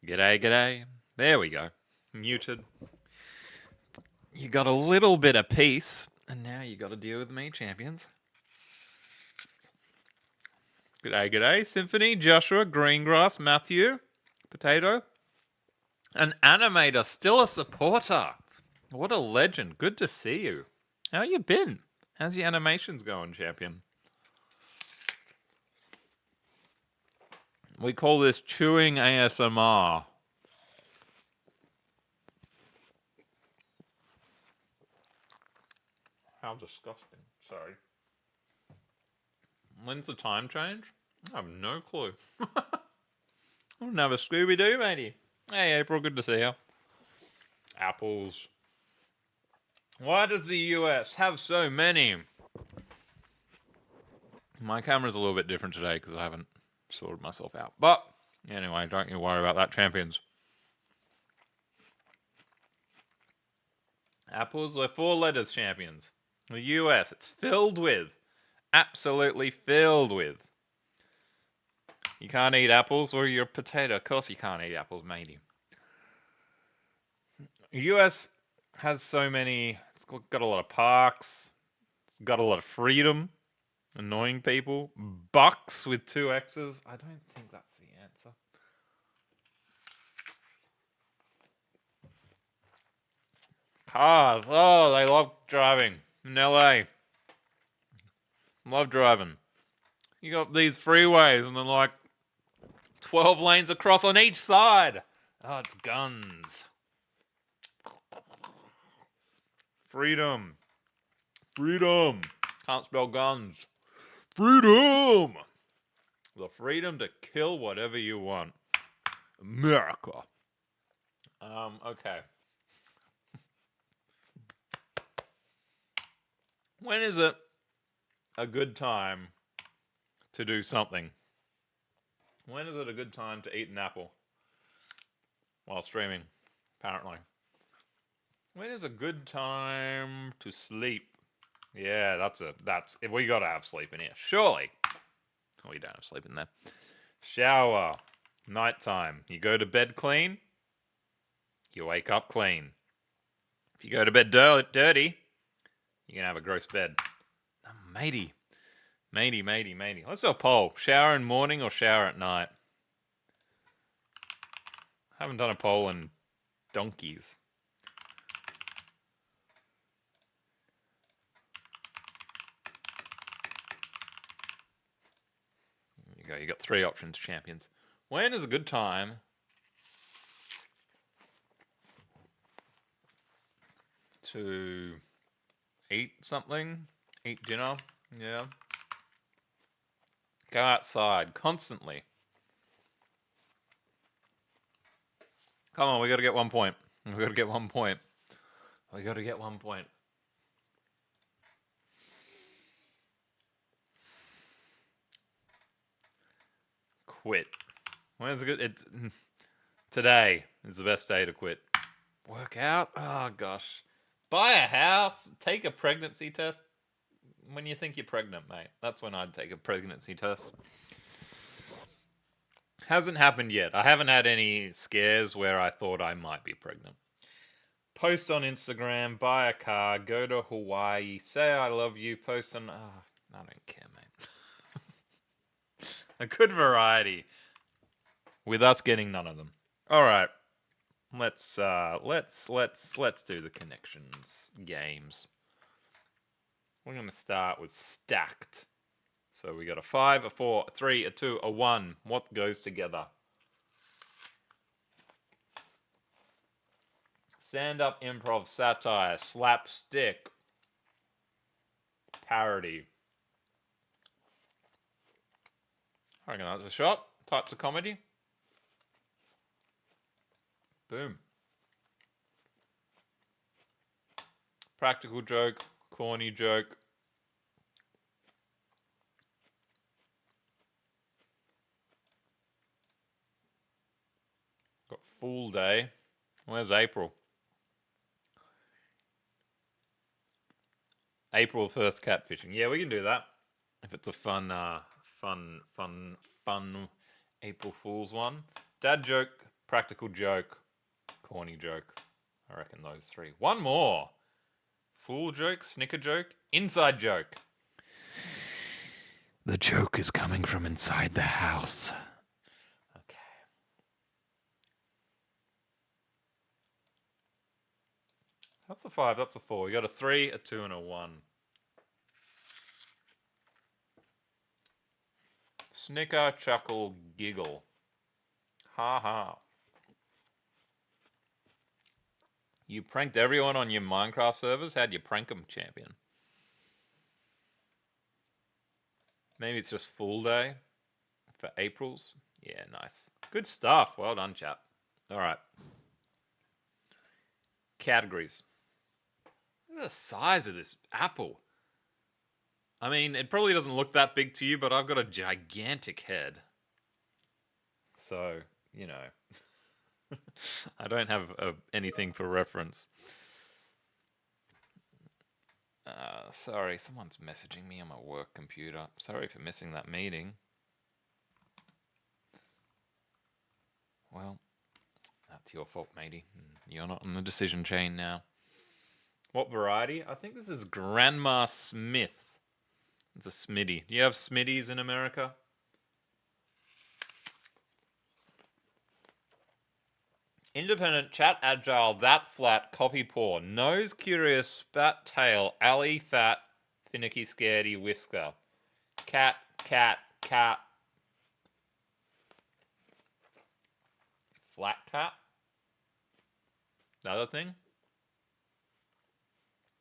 G'day, g'day. There we go. Muted. You got a little bit of peace, and now you got to deal with me, champions. G'day, g'day. Symphony, Joshua, Greengrass, Matthew, Potato. An animator, still a supporter. What a legend. Good to see you. How you been? How's your animations going, champion? We call this chewing ASMR. How disgusting. Sorry. When's the time change? I have no clue. Another Scooby-Doo, matey. Hey, April, good to see you. Apples. Why does the US have so many? My camera's a little bit different today because I haven't sorted myself out. But, anyway, don't you worry about that, champions. Apples are 4 letters, champions. The US, it's filled with. Absolutely filled with. You can't eat apples or you're a potato. Of course you can't eat apples, matey. The US has so many. It's got a lot of parks. It's got a lot of freedom. Annoying people. Bucks with 2 X's. I don't think that's the answer. Cars. Oh, they love driving in LA. Love driving. You got these freeways and they're like 12 lanes across on each side. Oh, it's guns. Freedom. Freedom. Can't spell guns. Freedom. The freedom to kill whatever you want. America. Okay. When is it a good time to do something? When is it a good time to eat an apple? While streaming, apparently. When is a good time to sleep? Yeah, that's we gotta have sleep in here. Surely. We don't have sleep in there. Shower. Nighttime. You go to bed clean. You wake up clean. If you go to bed dirty, you're gonna have a gross bed. Oh, matey. Let's do a poll. Shower in morning or shower at night? Haven't done a poll in donkeys. There you go. You got 3 options, champions. When is a good time to eat something? Eat dinner? Yeah. Go outside constantly. Come on, we got to get 1 point. We got to get 1 point. We got to get 1 point. Quit. When is it good? It's today is the best day to quit. Work out? Oh gosh. Buy a house. Take a pregnancy test. When you think you're pregnant, mate. That's when I'd take a pregnancy test. Hasn't happened yet. I haven't had any scares where I thought I might be pregnant. Post on Instagram, buy a car, go to Hawaii, say I love you, post on... Oh, I don't care, mate. A good variety. With us getting none of them. Alright. Let's do the connections games. We're going to start with stacked. So we got a 5, a 4, a 3, a 2, a 1. What goes together? Stand-up, improv, satire, slapstick, parody. I reckon that's a shot. Types of comedy. Boom. Practical joke, corny joke. Got full day. Where's April? April 1st catfishing. Yeah, we can do that. If it's a fun April Fool's one. Dad joke, practical joke, corny joke. I reckon those three. One more. Fool joke, snicker joke, inside joke. The joke is coming from inside the house. Okay. That's a 5, that's a 4. You got a 3, a 2, and a 1. Snicker, chuckle, giggle. Ha ha. You pranked everyone on your Minecraft servers? How'd you prank them, champion? Maybe it's just Fool Day for April's. Yeah, nice. Good stuff. Well done, chap. All right. Categories. Look at the size of this apple. I mean, it probably doesn't look that big to you, but I've got a gigantic head. So, you know, I don't have anything for reference. Sorry, someone's messaging me on my work computer. Sorry for missing that meeting. Well, that's your fault, matey. You're not on the decision chain now. What variety? I think this is Grandma Smith. It's a Smitty. Do you have Smitties in America? Independent, chat agile, that flat, copy poor, nose curious, spat tail, alley fat, finicky scaredy whisker. Cat, cat, cat. Flat cat. Another thing.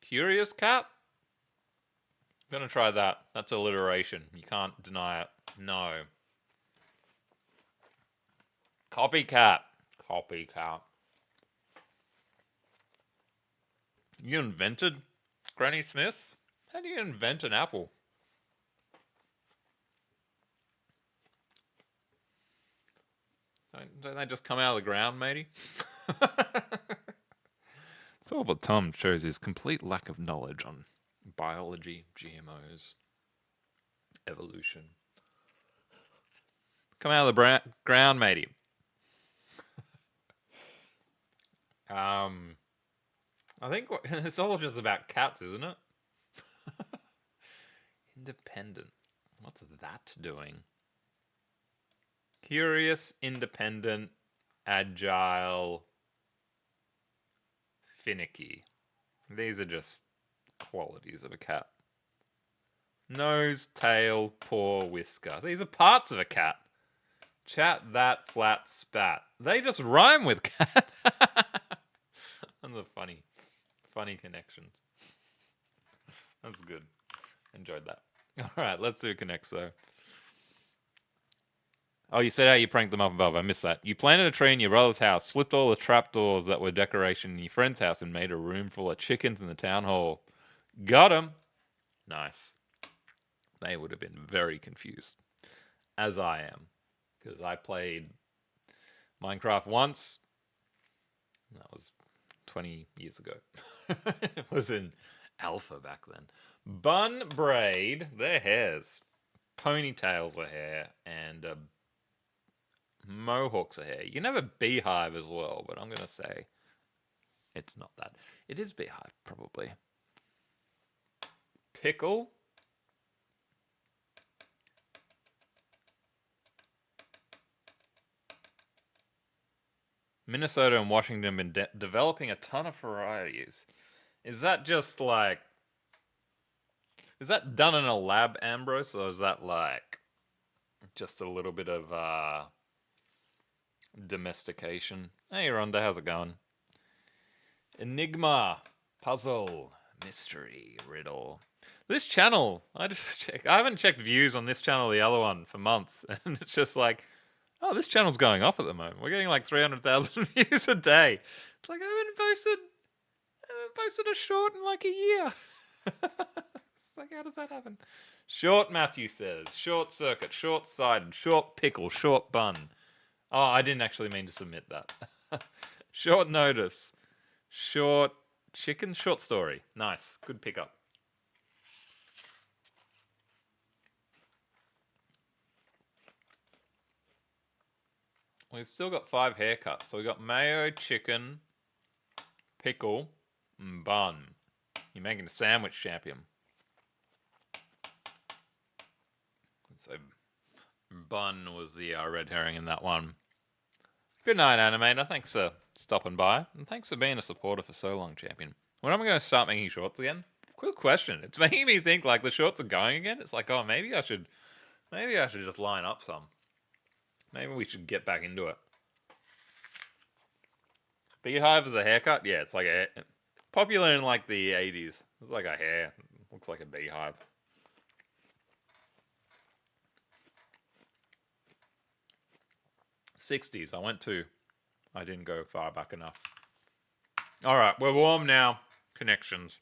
Curious cat. I'm gonna try that. That's alliteration. You can't deny it. No. Copycat. Copycat. You invented Granny Smith? How do you invent an apple? Don't they just come out of the ground, matey? Silver Tom shows his complete lack of knowledge on biology, GMOs, evolution. Come out of the ground, matey. I think it's all just about cats, isn't it? Independent. What's that doing? Curious, independent, agile, finicky. These are just qualities of a cat. Nose, tail, paw, whisker. These are parts of a cat. Chat, that, flat, spat. They just rhyme with cat. Those are funny connections. That's good. Enjoyed that. All right, let's do Connect, though. Oh, you said how you pranked them up above. I missed that. You planted a tree in your brother's house, flipped all the trapdoors that were decoration in your friend's house, and made a room full of chickens in the town hall. Got 'em. Nice. They would have been very confused, as I am, because I played Minecraft once. That was 20 years ago. It was in alpha back then. Bun braid, their hairs. Ponytails are hair, and mohawks are hair. You can have a beehive as well, but I'm going to say it's not that. It is beehive, probably. Pickle. Minnesota and Washington have been developing a ton of varieties. Is that just like... Is that done in a lab, Ambrose, or is that like just a little bit of domestication? Hey, Rhonda, how's it going? Enigma, puzzle, mystery, riddle. This channel, I haven't checked views on this channel or the other one for months, and it's just like, oh, this channel's going off at the moment. We're getting like 300,000 views a day. It's like I haven't posted a short in like a year. It's like, how does that happen? Short, Matthew says. Short circuit, short-sighted, short pickle, short bun. Oh, I didn't actually mean to submit that. Short notice. Short chicken, short story. Nice. Good pickup. We've still got 5 haircuts. So we got mayo, chicken, pickle, and bun. You're making a sandwich champion. So bun was the red herring in that one. Good night, Animator. Thanks for stopping by. And thanks for being a supporter for so long, champion. When am I going to start making shorts again? Quick question. It's making me think like the shorts are going again. It's like, oh, maybe I should just line up some. Maybe we should get back into it. Beehive as a haircut? Yeah, it's like popular in like the 80s. It's like a hair. Looks like a beehive. '60s. I didn't go far back enough. All right, we're warm now. Connections.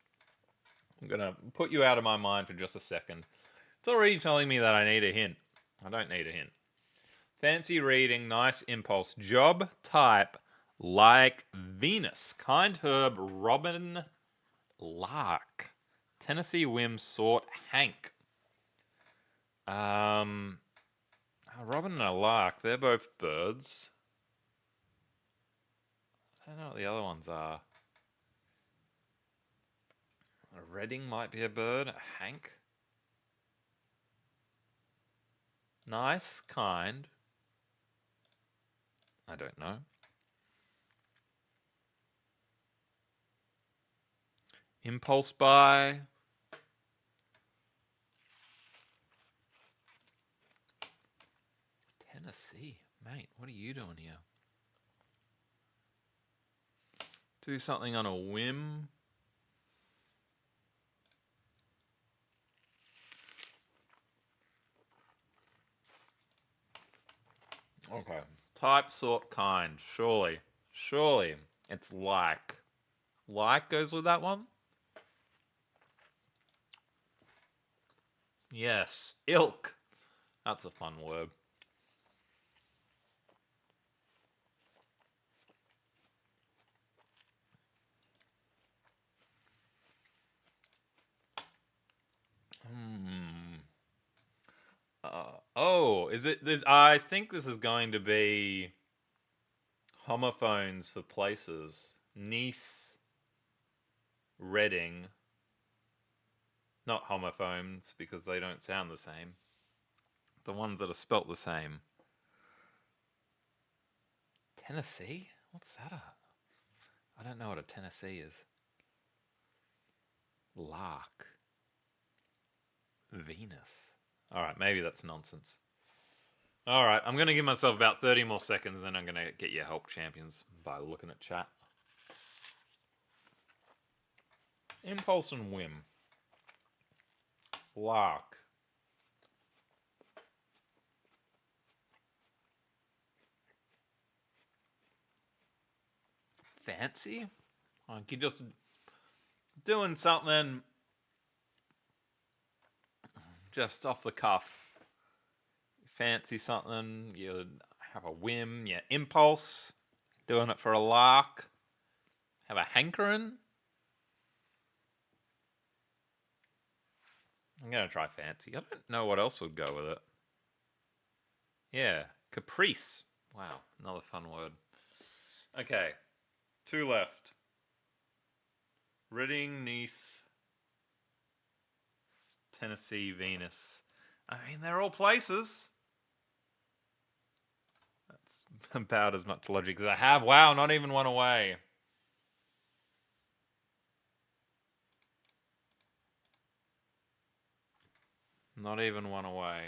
I'm going to put you out of my mind for just a second. It's already telling me that I need a hint. I don't need a hint. Fancy reading, nice impulse. Job type, like Venus. Kind herb, robin, lark. Tennessee whim, sort, Hank. A robin and a lark, they're both birds. I don't know what the other ones are. A redding might be a bird. A Hank. Nice, kind. I don't know. Impulse buy. Tennessee. Mate, what are you doing here? Do something on a whim. Okay. Type, sort, kind. Surely. It's like. Like goes with that one? Yes. Ilk. That's a fun word. Is it? I think this is going to be homophones for places. Nice, Reading. Not homophones because they don't sound the same. The ones that are spelt the same. Tennessee? What's that? I don't know what a Tennessee is. Lark. Venus. Alright, maybe that's nonsense. Alright, I'm going to give myself about 30 more seconds, then I'm going to get your help, champions, by looking at chat. Impulse and whim. Lark. Fancy? Like you're just doing something just off the cuff. Fancy something, you have a whim, you impulse, doing it for a lark, have a hankering. I'm going to try fancy. I don't know what else would go with it. Yeah, caprice. Wow, another fun word. Okay, 2 left. Reading, Nice, Tennessee, Venus. I mean, they're all places. That's about as much logic as I have. Wow, not even one away. Not even one away.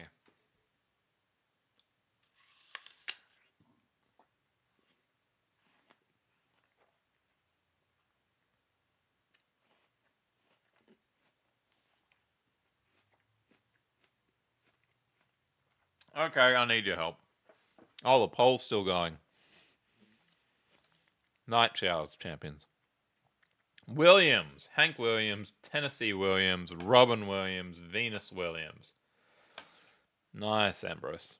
Okay, I need your help. Oh, the poll's still going. Night showers, champions. Williams, Hank Williams, Tennessee Williams, Robin Williams, Venus Williams. Nice, Ambrose.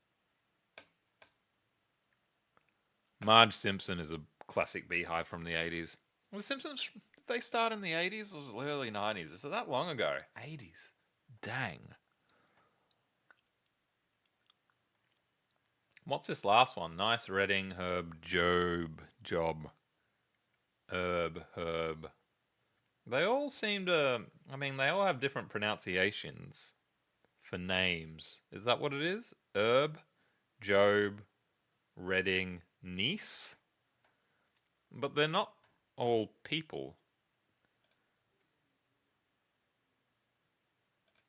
Marge Simpson is a classic beehive from the 80s. The Simpsons, did they start in the 80s or was it early 90s? Is it that long ago? 80s. Dang. What's this last one? Nice Reading, Herb, Job, Herb. They all seem to. I mean, they all have different pronunciations for names. Is that what it is? Herb, Job, Reading, Niece? But they're not all people.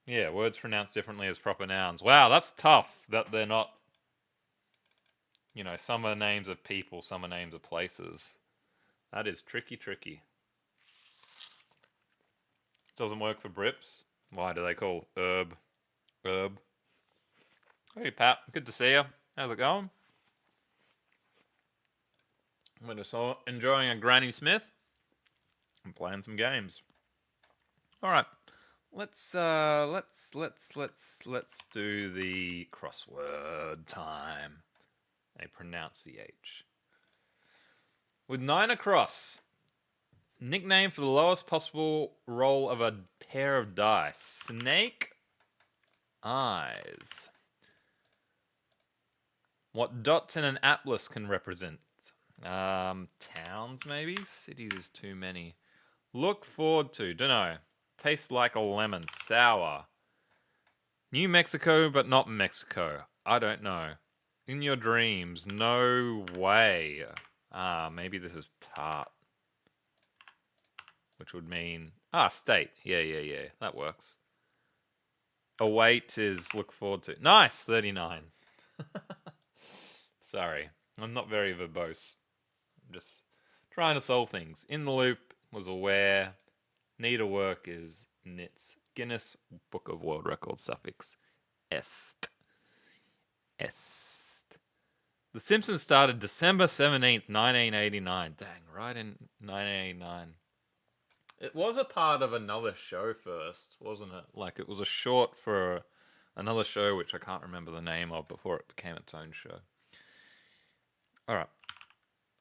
Yeah, words pronounced differently as proper nouns. Wow, that's tough that they're not. Some are names of people, some are names of places. That is tricky. Doesn't work for Brips. Why do they call herb? Hey, Pat. Good to see you. How's it going? We're just enjoying a Granny Smith and playing some games. All right. Let's do the crossword time. They pronounce the H. With 9 across. Nickname for the lowest possible roll of a pair of dice. Snake eyes. What dots in an atlas can represent? Towns maybe? Cities is too many. Look forward to. Dunno. Tastes like a lemon. Sour. New Mexico, but not Mexico. I don't know. In your dreams. No way. Maybe this is tart. Which would mean... state. Yeah. That works. Await is look forward to. Nice! 39. Sorry. I'm not very verbose. I'm just trying to solve things. In the loop was aware. Needlework is knits. Guinness Book of World Records suffix est. The Simpsons started December 17th, 1989. Dang, right in 1989. It was a part of another show first, wasn't it? Like, it was a short for another show, which I can't remember the name of, before it became its own show. Alright.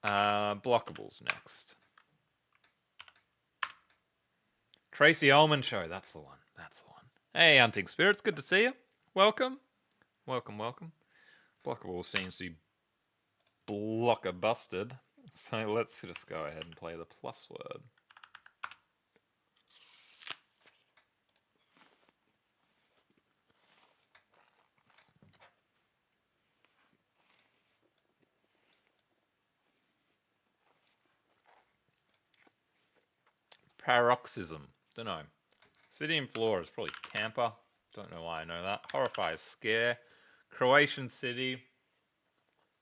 Blockables next. Tracy Ullman Show, that's the one. Hey, Hunting Spirits, good to see you. Welcome. Blockable seems to be blocker busted. So let's just go ahead and play the plus word. Paroxysm. Don't know. City and floor is probably camper. Don't know why I know that. Horrify is scare. Croatian city.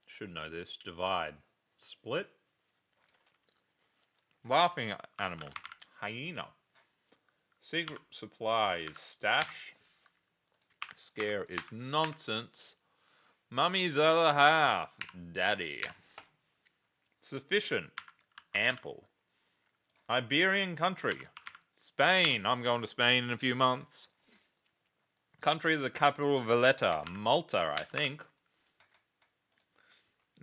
Should know this. Divide. Split. Laughing animal. Hyena. Secret supply is stash. Scare is nonsense. Mummy's other half. Daddy. Sufficient. Ample. Iberian country. Spain. I'm going to Spain in a few months. Country, the capital, Valletta. Malta, I think.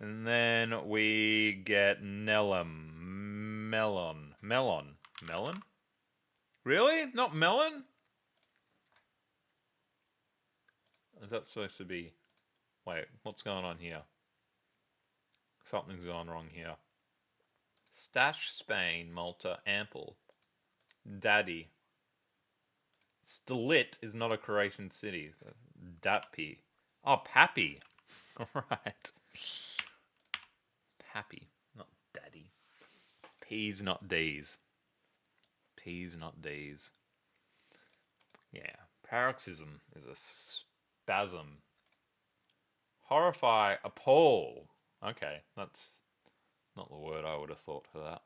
And then we get Nelum. Melon. Really? Not melon? Is that supposed to be... Wait, what's going on here? Something's gone wrong here. Stash, Spain, Malta, ample. Daddy. Split is not a Croatian city. Datpi. Oh, Pappy. Alright. Pappy, not daddy. P's, not D's. Yeah. Paroxysm is a spasm. Horrify, appall. Okay, that's not the word I would have thought for that.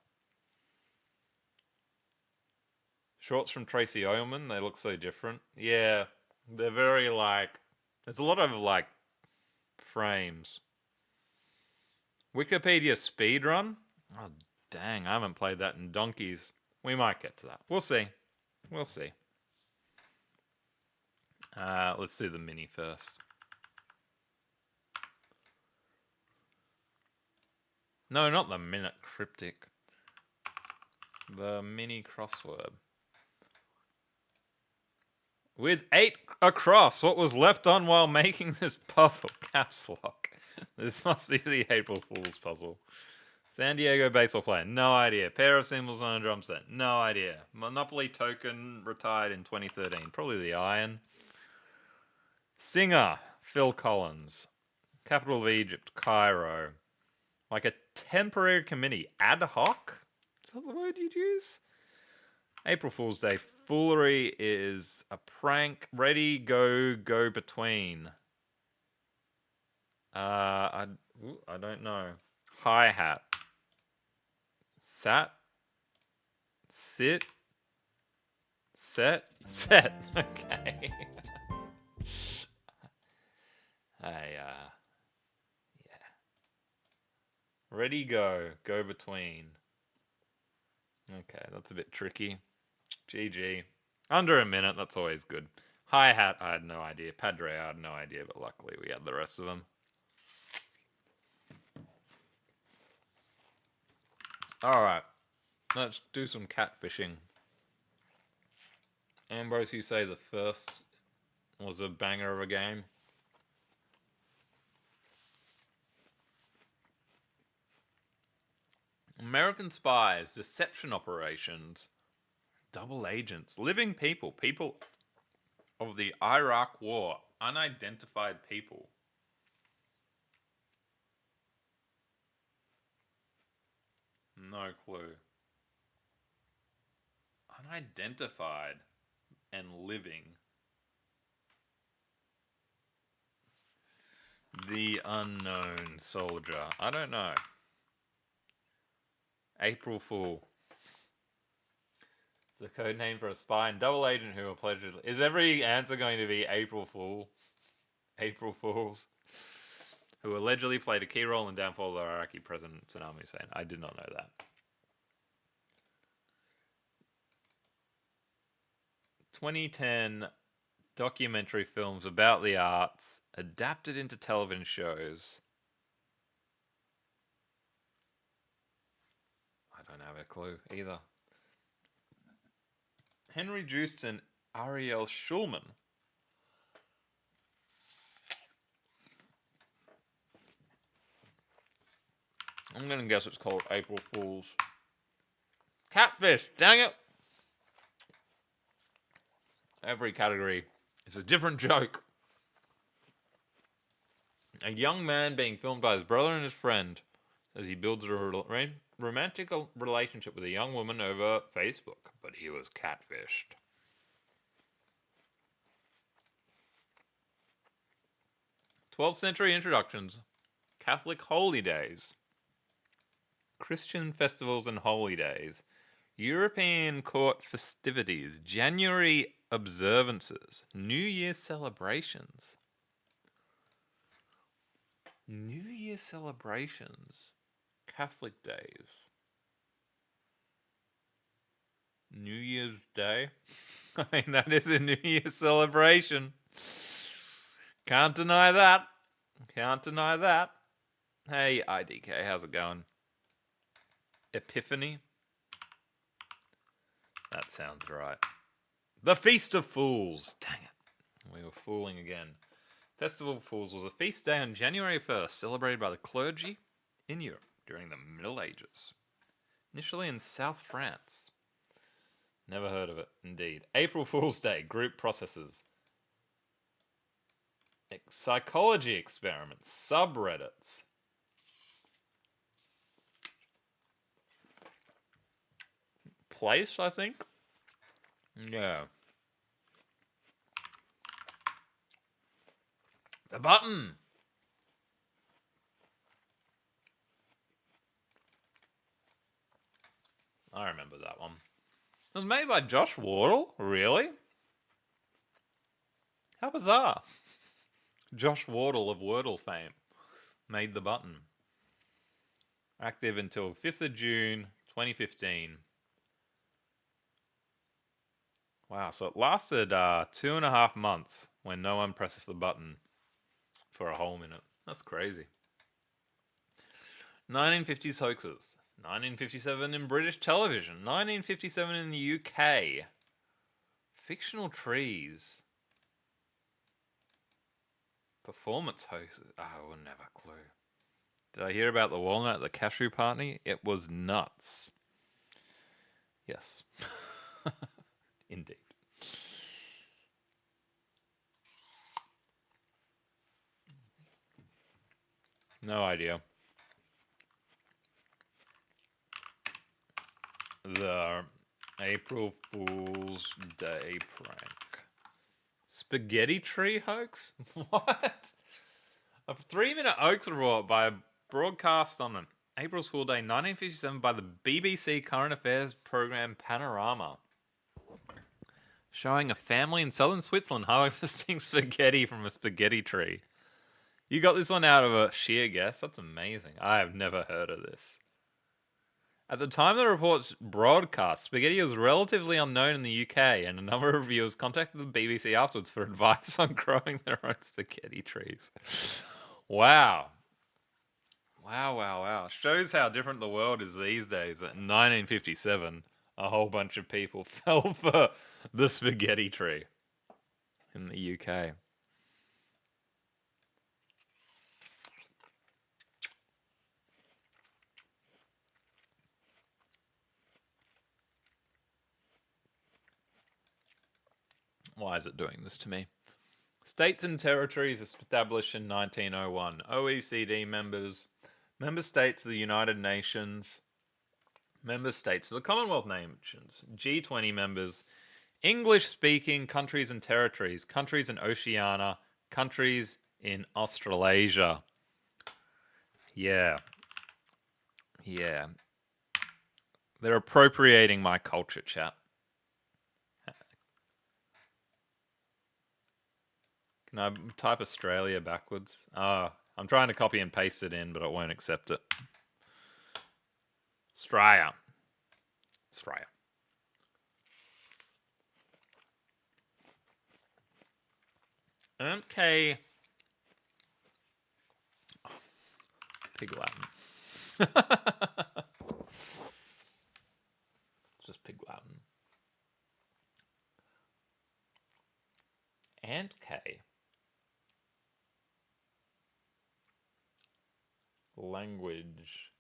Shorts from Tracy Ullman, they look so different. Yeah, they're very like... There's a lot of like frames. Wikipedia speedrun? Oh, dang, I haven't played that in donkeys. We might get to that. We'll see. Let's do the mini first. No, not the minute cryptic. The mini crossword. With 8 across, what was left on while making this puzzle? Caps lock. This must be the April Fool's puzzle. San Diego baseball player, no idea. Pair of cymbals on a drum set, no idea. Monopoly token retired in 2013, probably the iron. Singer, Phil Collins. Capital of Egypt, Cairo. Like a temporary committee, ad hoc? Is that the word you'd use? April Fool's Day, foolery is a prank. Ready, go, go between. I don't know. Hi-hat. Sat. Sit. Set. Set. Okay. Hey, yeah. Ready, go. Go between. Okay, that's a bit tricky. GG. Under a minute, that's always good. Hi-hat, I had no idea. Padre, I had no idea, but luckily we had the rest of them. Alright, let's do some catfishing. Ambrose, you say the first was a banger of a game? American spies, deception operations, double agents, living people, people of the Iraq War, unidentified people. No clue. Unidentified and living. The unknown soldier. I don't know. April Fool. The code name for a spy and double agent who are pledged. Is every answer going to be April Fool? April Fools. Who allegedly played a key role in the downfall of the Iraqi President Saddam Hussein. I did not know that. 2010 documentary films about the arts adapted into television shows. I don't have a clue either. Henry Joost and Ariel Schulman. I'm going to guess it's called April Fool's. Catfish, dang it! Every category is a different joke. A young man being filmed by his brother and his friend as he builds a romantic relationship with a young woman over Facebook, but he was catfished. '12th century introductions, Catholic holy days, Christian festivals and holy days, European court festivities, January observances, New Year celebrations. New Year celebrations, Catholic days. New Year's Day. I mean, that is a New Year celebration. Can't deny that. Can't deny that. Hey, IDK, how's it going? Epiphany. That sounds right. The Feast of Fools. Dang it. We were fooling again. Festival of Fools was a feast day on January 1st, celebrated by the clergy in Europe during the Middle Ages. Initially in South France. Never heard of it, indeed. April Fool's Day, group processes. Psychology experiments, subreddits. Place, I think? Yeah. The button! I remember that one. It was made by Josh Wardle? Really? How bizarre. Josh Wardle of Wordle fame made the button. Active until 5th of June 2015. Wow, so it lasted 2.5 months when no one presses the button for a whole minute. That's crazy. 1950s hoaxes. 1957 in British television. 1957 in the UK. Fictional trees. Performance host. I will never clue. Did I hear about the walnut at the cashew party? It was nuts. Yes. Indeed. No idea. The April Fool's Day prank. Spaghetti tree hoax? What? A 3-minute hoax report by a broadcast on an April Fool's Day 1957 by the BBC current affairs program Panorama, showing a family in southern Switzerland harvesting spaghetti from a spaghetti tree. You got this one out of a sheer guess? That's amazing. I have never heard of this. At the time the report's broadcast, spaghetti was relatively unknown in the UK, and a number of reviewers contacted the BBC afterwards for advice on growing their own spaghetti trees. Wow. Wow. Shows how different the world is these days. That in 1957, a whole bunch of people fell for the spaghetti tree in the UK. Why is it doing this to me? States and territories established in 1901. OECD members. Member states of the United Nations. Member states of the Commonwealth nations. G20 members. English-speaking countries and territories. Countries in Oceania. Countries in Australasia. Yeah. They're appropriating my culture, chat. Can I type Australia backwards? I'm trying to copy and paste it in, but it won't accept it. Australia. MK. Pig Latin. Just Pig Latin. And K. Language.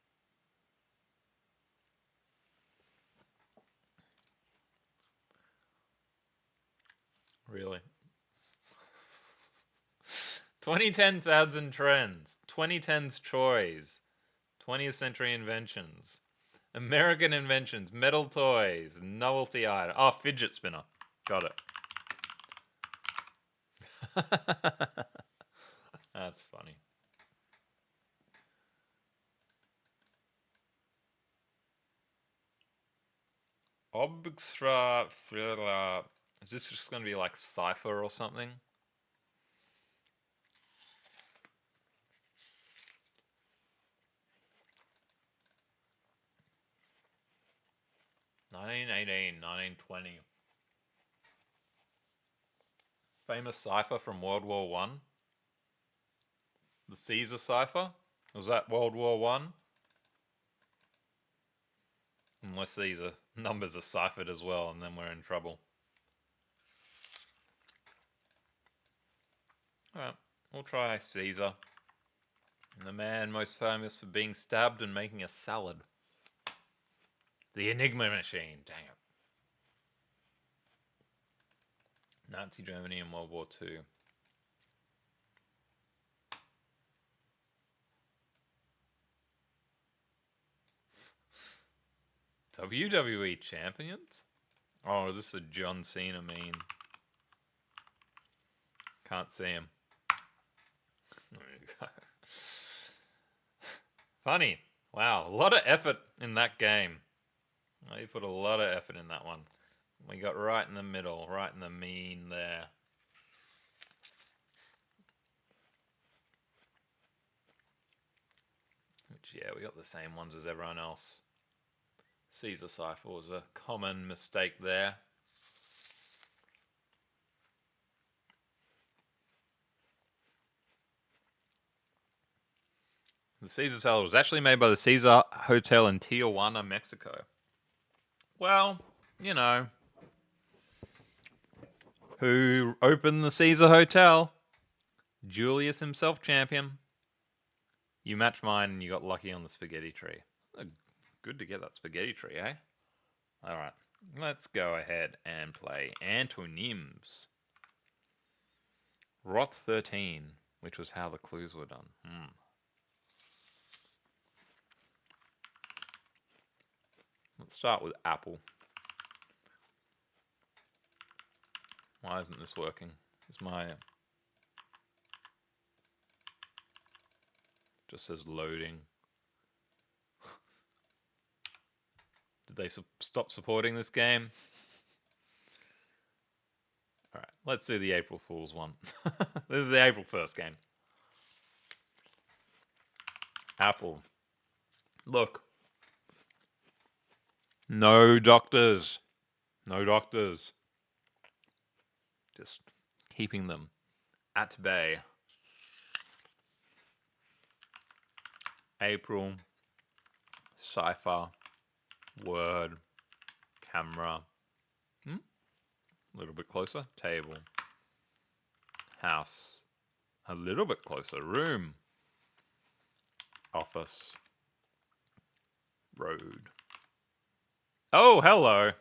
Really? 2010,000 trends. 2010's toys. 20th century inventions. American inventions. Metal toys. Novelty item. Oh, fidget spinner. Got it. That's funny. Obstra. Is this just going to be like Cypher or something? $1920. Famous cipher from World War One. The Caesar cipher. Was that World War One? Unless these numbers are ciphered as well, and then we're in trouble. Alright, we'll try Caesar. And the man most famous for being stabbed and making a salad. The Enigma machine, dang it. Nazi Germany in World War II. WWE champions? Oh, is this a John Cena meme? Can't see him. There you go. Funny. Wow, a lot of effort in that game. They put a lot of effort in that one. We got right in the middle, right in the mean there. Which, yeah, we got the same ones as everyone else. Caesar cipher was a common mistake there. The Caesar salad was actually made by the Caesar Hotel in Tijuana, Mexico. Well, you know, who opened the Caesar Hotel? Julius himself, champion. You match mine and you got lucky on the spaghetti tree. Good to get that spaghetti tree, eh? Alright, let's go ahead and play antonyms. Rot 13, which was how the clues were done. Let's start with apple. Why isn't this working? Is my... Just says loading. Did they stop supporting this game? Alright, let's do the April Fool's one. This is the April 1st game. Apple. Look. No doctors. No doctors. Just keeping them at bay. April. Cipher. Word. Camera. A little bit closer. Table. House. A little bit closer. Room. Office. Road. Oh, hello.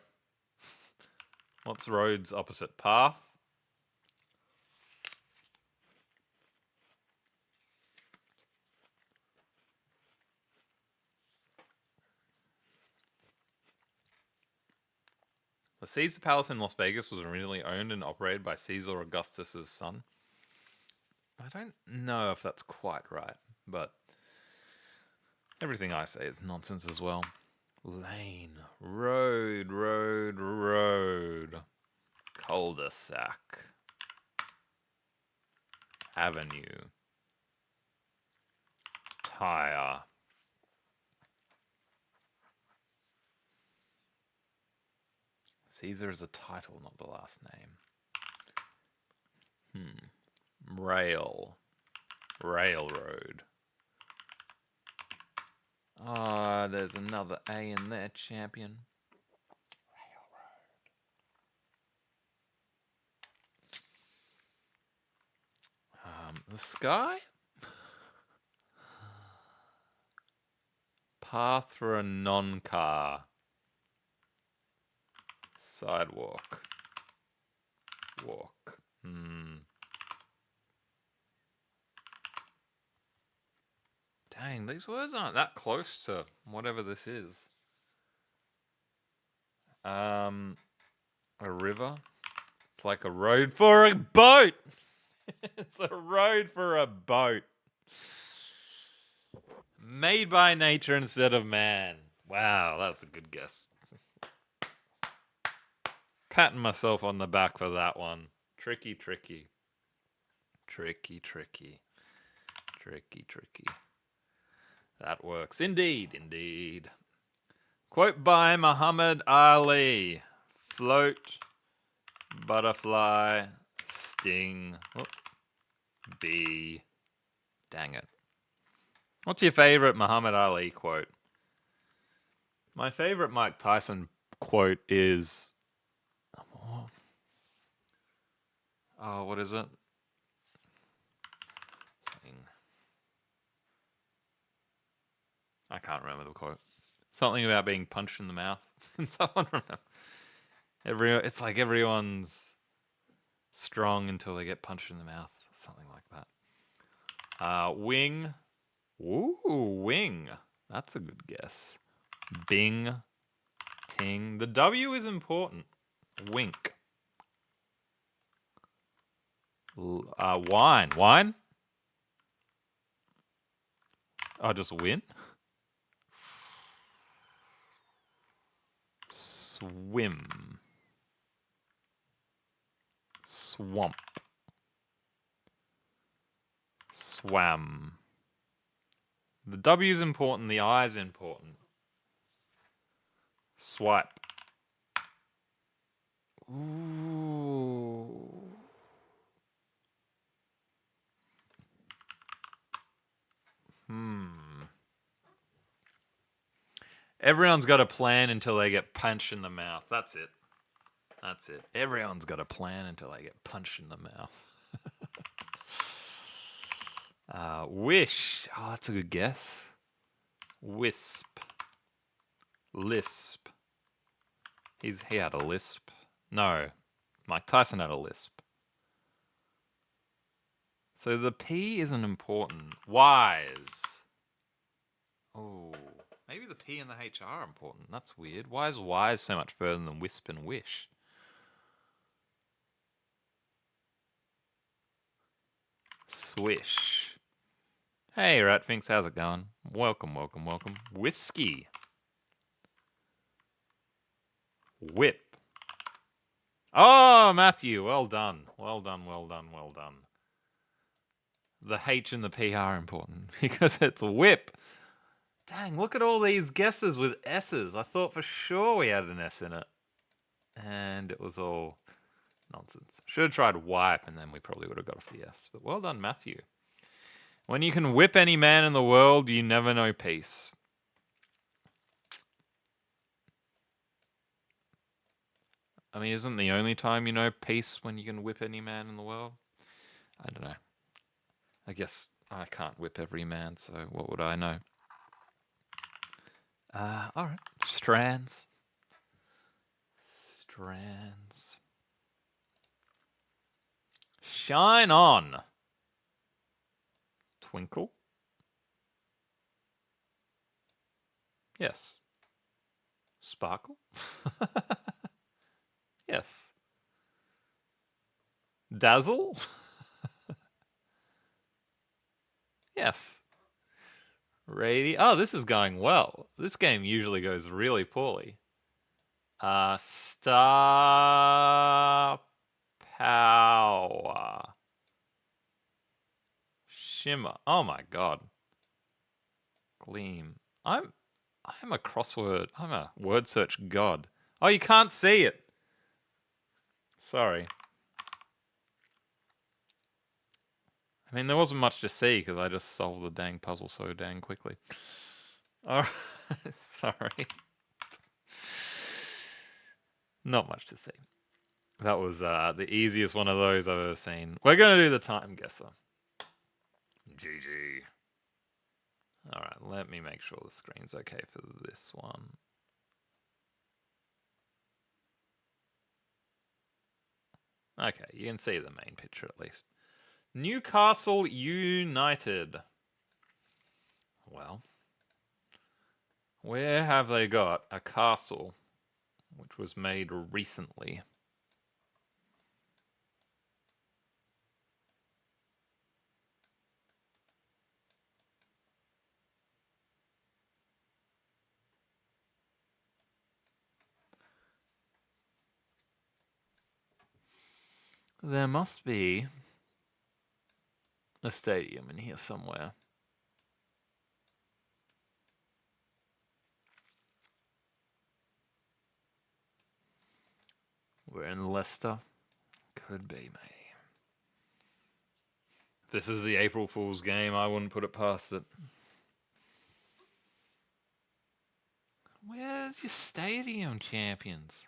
What's road's opposite? Path. The Caesar Palace in Las Vegas was originally owned and operated by Caesar Augustus's son. I don't know if that's quite right, but everything I say is nonsense as well. Lane, road, road, road. Cul-de-sac. Avenue. Tire. Caesar is the title, not the last name. Rail. Railroad. Ah, there's another A in there, champion. Railroad. The sky? Path for a non-car. Sidewalk. Walk. Dang, these words aren't that close to whatever this is. A river. It's like a road for a boat. It's a road for a boat. Made by nature instead of man. Wow, that's a good guess. Patting myself on the back for that one. Tricky, tricky. Tricky, tricky. Tricky, tricky. That works. Indeed, indeed. Quote by Muhammad Ali. Float, butterfly, sting, bee. Dang it. What's your favorite Muhammad Ali quote? My favorite Mike Tyson quote is... Oh, what is it? I can't remember the quote. Something about being punched in the mouth. Can someone remember? It's like everyone's strong until they get punched in the mouth. Something like that. Wing. Ooh, wing. That's a good guess. Bing. Ting. The W is important. Wink. Wine. Wine? Oh, just win? Swim. Swamp. Swam. The W is important, the I is important. Swipe. Ooh. Everyone's got a plan until they get punched in the mouth. That's it. That's it. Everyone's got a plan until they get punched in the mouth. Wish. Oh, that's a good guess. Wisp. Lisp. He had a lisp. No, Mike Tyson had a lisp. So the P isn't important. Wise. Oh, maybe the P and the H are important. That's weird. Why is wise so much further than wisp and wish? Swish. Hey, Ratfinks, how's it going? Welcome, welcome, welcome. Whiskey. Whip. Oh, Matthew, well done. Well done, well done, well done. The H and the P are important because it's whip. Dang, look at all these guesses with S's. I thought for sure we had an S in it. And it was all nonsense. Should have tried wipe and then we probably would have got off the S. But well done, Matthew. When you can whip any man in the world, you never know peace. I mean, isn't the only time you know peace when you can whip any man in the world? I don't know. I guess I can't whip every man, so what would I know? Alright. Strands. Strands. Shine on. Twinkle. Yes. Sparkle. Yes. Dazzle. Yes. Oh, this is going well. This game usually goes really poorly. Star power. Shimmer. Oh my god. Gleam. I'm a crossword. I'm a word search god. Oh, you can't see it. Sorry. I mean, there wasn't much to see because I just solved the dang puzzle so dang quickly. Alright. Sorry. Not much to see. That was the easiest one of those I've ever seen. We're going to do the time guesser. GG. Alright, let me make sure the screen's okay for this one. Okay, you can see the main picture at least. Newcastle United. Well, where have they got a castle which was made recently? There must be a stadium in here somewhere. We're in Leicester. Could be, mate. This is the April Fool's game. I wouldn't put it past it. Where's your stadium, champions?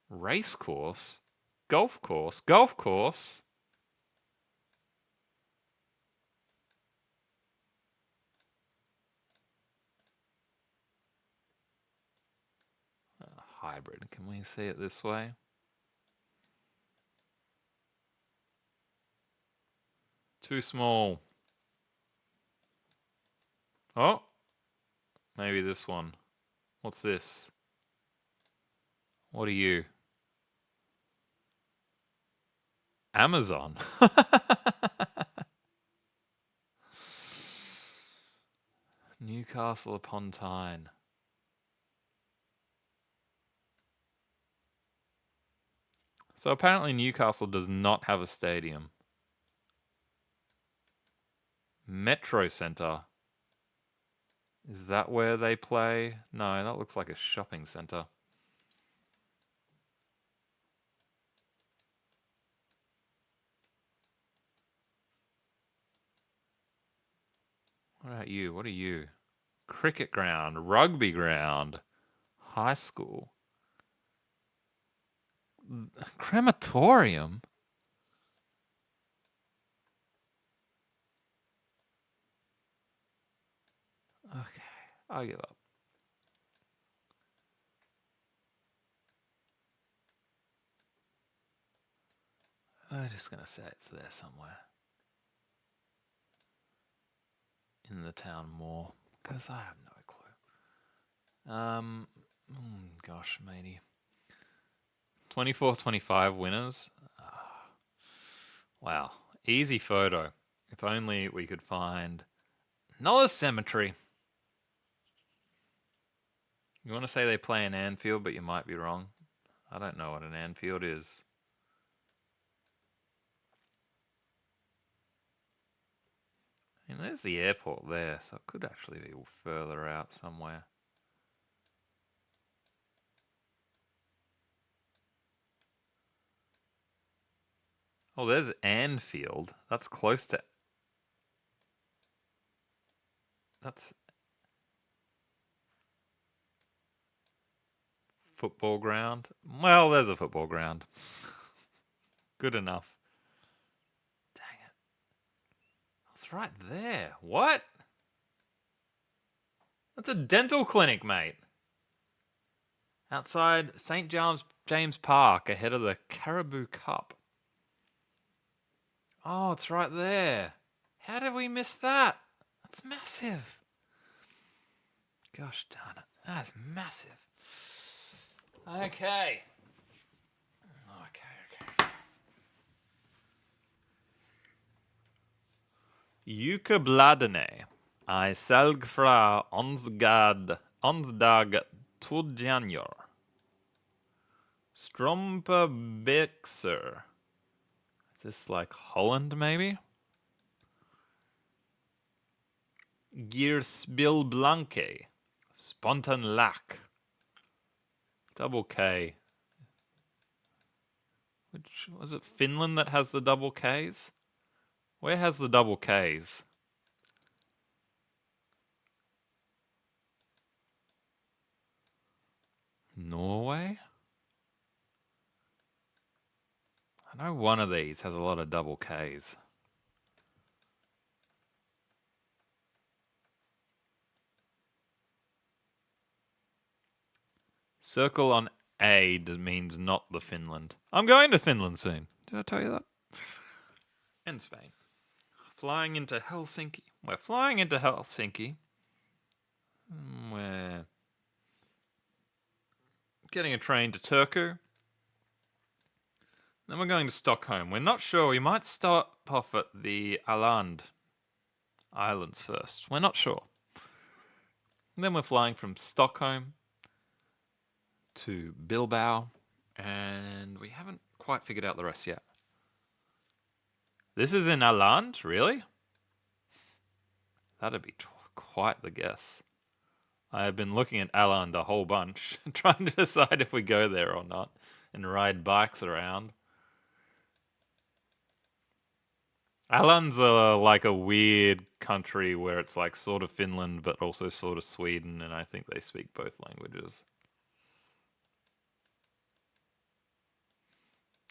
Race course? Golf course? Golf course? Hybrid. Can we see it this way? Too small. Oh. Maybe this one. What's this? What are you? Amazon. Newcastle upon Tyne. So apparently Newcastle does not have a stadium. Metro Centre. Is that where they play? No, that looks like a shopping centre. What about you? What are you? Cricket ground, rugby ground, high school. Crematorium? Okay, I'll give up. I'm just going to say it's there somewhere. In the town more. Because I have no clue. Gosh, matey. 24-25 winners. Wow. Easy photo. If only we could find another cemetery. You want to say they play in Anfield, but you might be wrong. I don't know what an Anfield is. And there's the airport there, so it could actually be further out somewhere. Oh, there's Anfield. That's close to... That's... Football ground? Well, there's a football ground. Good enough. Dang it. It's right there. What? That's a dental clinic, mate. Outside St. James Park, ahead of the Caribou Cup. Oh, it's right there. How did we miss that? That's massive. Gosh darn it. That's massive. Okay. Jukebladene. I selg fra onsdag tudjanjor. Strompebixer. Is this like Holland, maybe? Giersbil Blanke. Spontan Lack. Double K. Which was it? Finland that has the double Ks? Where has the double Ks? Norway? I know one of these has a lot of double Ks. Circle on A means not the Finland. I'm going to Finland soon. Did I tell you that? And Spain. Flying into Helsinki. We're flying into Helsinki. We're getting a train to Turku. Then we're going to Stockholm. We're not sure. We might stop off at the Åland Islands first. We're not sure. And then we're flying from Stockholm to Bilbao. And we haven't quite figured out the rest yet. This is in Åland? Really? That'd be quite the guess. I have been looking at Åland a whole bunch, trying to decide if we go there or not, and ride bikes around. Åland's like a weird country where it's like sort of Finland, but also sort of Sweden, and I think they speak both languages.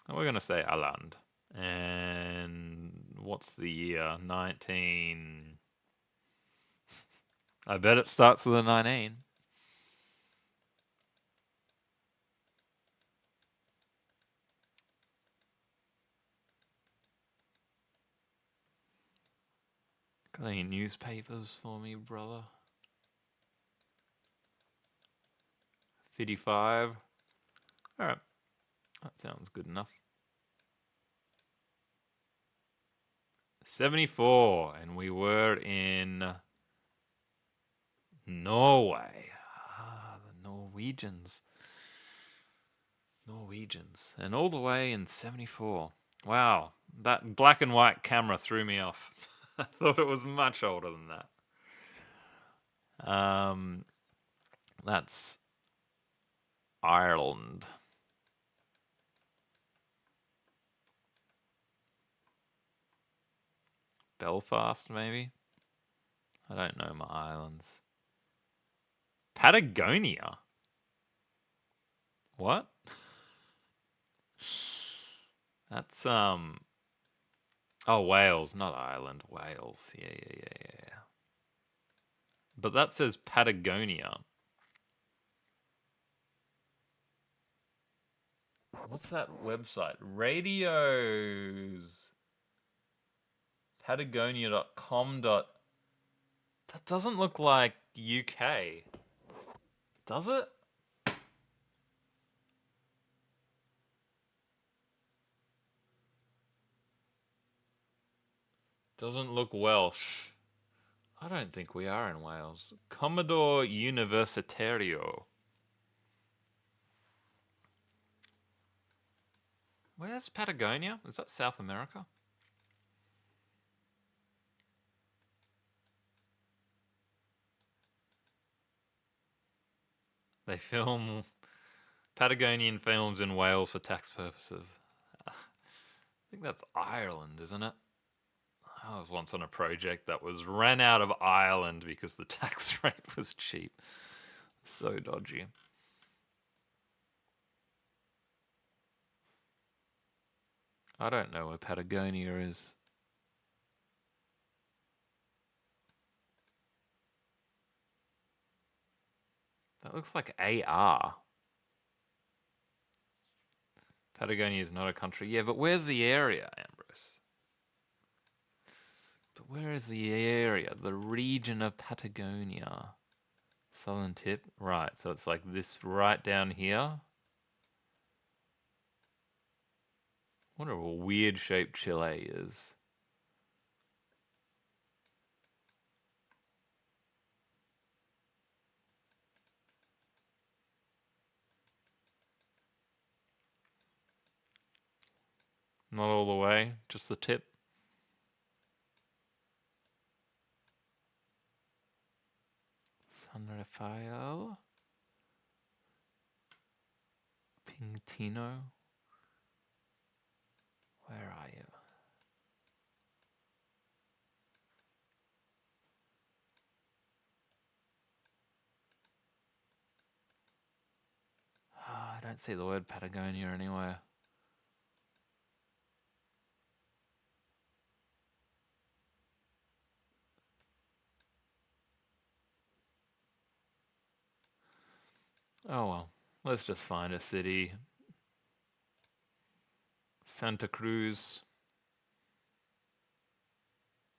And we're going to say Åland. And what's the year? 19... I bet it starts with a 19. Got any newspapers for me, brother? 55. Alright. That sounds good enough. 74. And we were in Norway. Ah, the Norwegians. And all the way in 74. Wow. That black and white camera threw me off. I thought it was much older than that. That's Ireland. Belfast, maybe? I don't know my islands. Patagonia? What? That's oh, Wales, not Ireland, Wales. Yeah. But that says Patagonia. What's that website? Radios. Patagonia.com. That doesn't look like UK. Does it? Doesn't look Welsh. I don't think we are in Wales. Commodore Universitario. Where's Patagonia? Is that South America? They film Patagonian films in Wales for tax purposes. I think that's Ireland, isn't it? I was once on a project that was ran out of Ireland because the tax rate was cheap. So dodgy. I don't know where Patagonia is. That looks like AR. Patagonia is not a country. Yeah, but where's the area, Ambrose? But where is the area? The region of Patagonia. Southern tip? Right, so it's like this right down here. What a weird shaped Chile is. Not all the way, just the tip. San Rafael. Pintino. Where are you? I don't see the word Patagonia anywhere. Oh well, let's just find a city. Santa Cruz.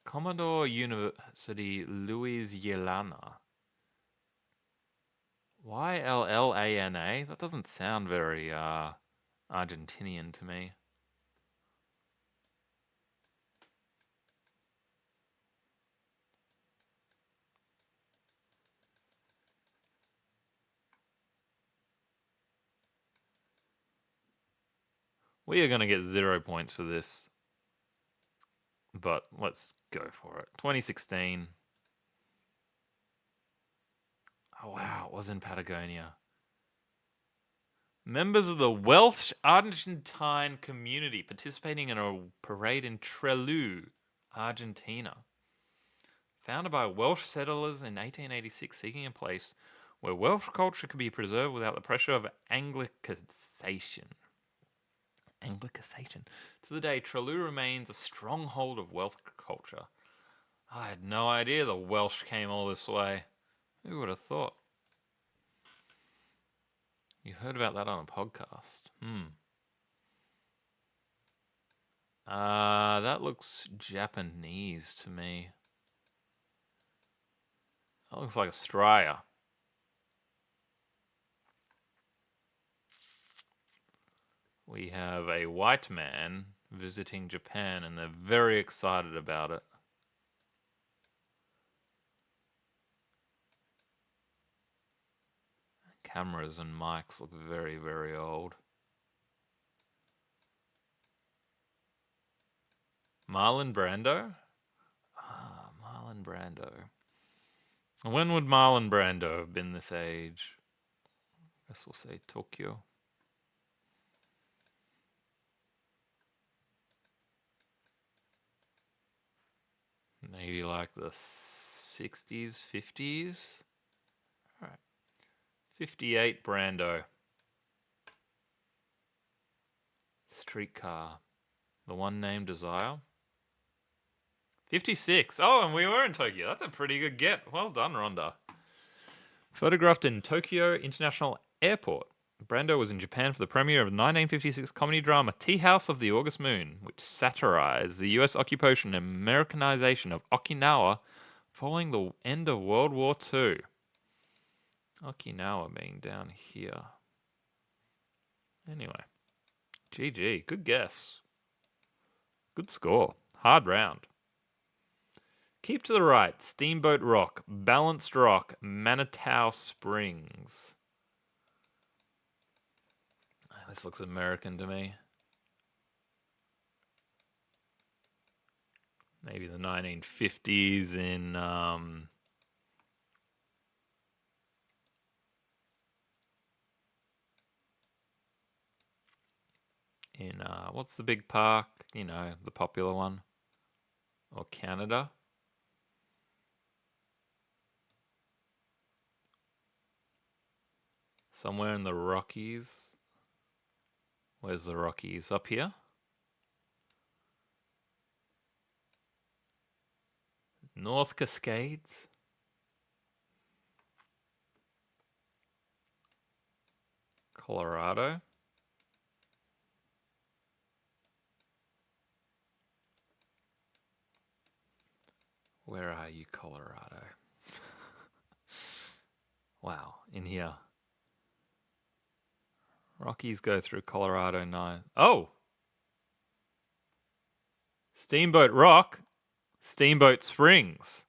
Commodore University, Louisiana. Yllana? That doesn't sound very Argentinian to me. We are going to get 0 points for this. But let's go for it. 2016. Oh wow, it was in Patagonia. Members of the Welsh Argentine community participating in a parade in Trelew, Argentina. Founded by Welsh settlers in 1886, seeking a place where Welsh culture could be preserved without the pressure of Anglicanization. To the day, Trelew remains a stronghold of Welsh culture. I had no idea the Welsh came all this way. Who would have thought? You heard about that on a podcast. That looks Japanese to me. That looks like Australia. We have a white man visiting Japan and they're very excited about it. Cameras and mics look very, very old. Marlon Brando? Marlon Brando. When would Marlon Brando have been this age? I guess we'll say Tokyo. Maybe like the 60s, 50s? Alright. 58 Brando. Streetcar. The one named Desire. 56. Oh, and we were in Tokyo. That's a pretty good get. Well done, Rhonda. Photographed in Tokyo International Airport. Brando was in Japan for the premiere of the 1956 comedy drama Tea House of the August Moon, which satirized the US occupation and Americanization of Okinawa following the end of World War II. Okinawa being down here. Anyway. GG. Good guess. Good score. Hard round. Keep to the right. Steamboat Rock. Balanced Rock. Manitou Springs. This looks American to me. Maybe the 1950s in what's the big park? You know, the popular one. Or Canada. Somewhere in the Rockies. Where's the Rockies? Up here? North Cascades? Colorado? Where are you, Colorado? Wow, in here. Rockies go through Colorado 9. Oh! Steamboat Rock. Steamboat Springs.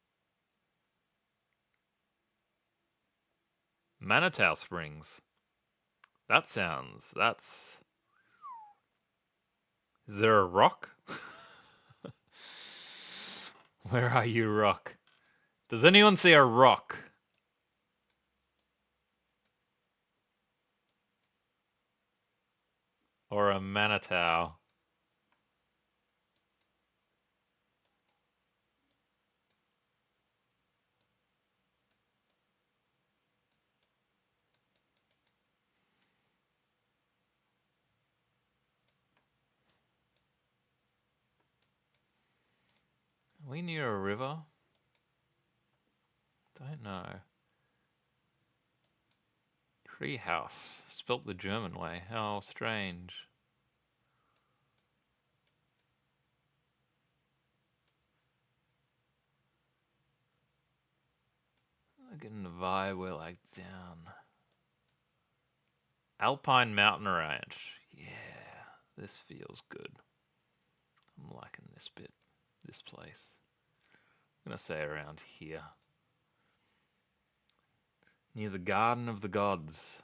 Manitou Springs. That's... Is there a rock? Where are you, rock? Does anyone see a rock? Or a Manitou? Are we near a river? Don't know. Treehouse. Spelt the German way. How strange. I'm getting the vibe we're like down. Alpine Mountain Ranch. Yeah, this feels good. I'm liking this bit. This place. I'm going to say around here. Near the Garden of the Gods.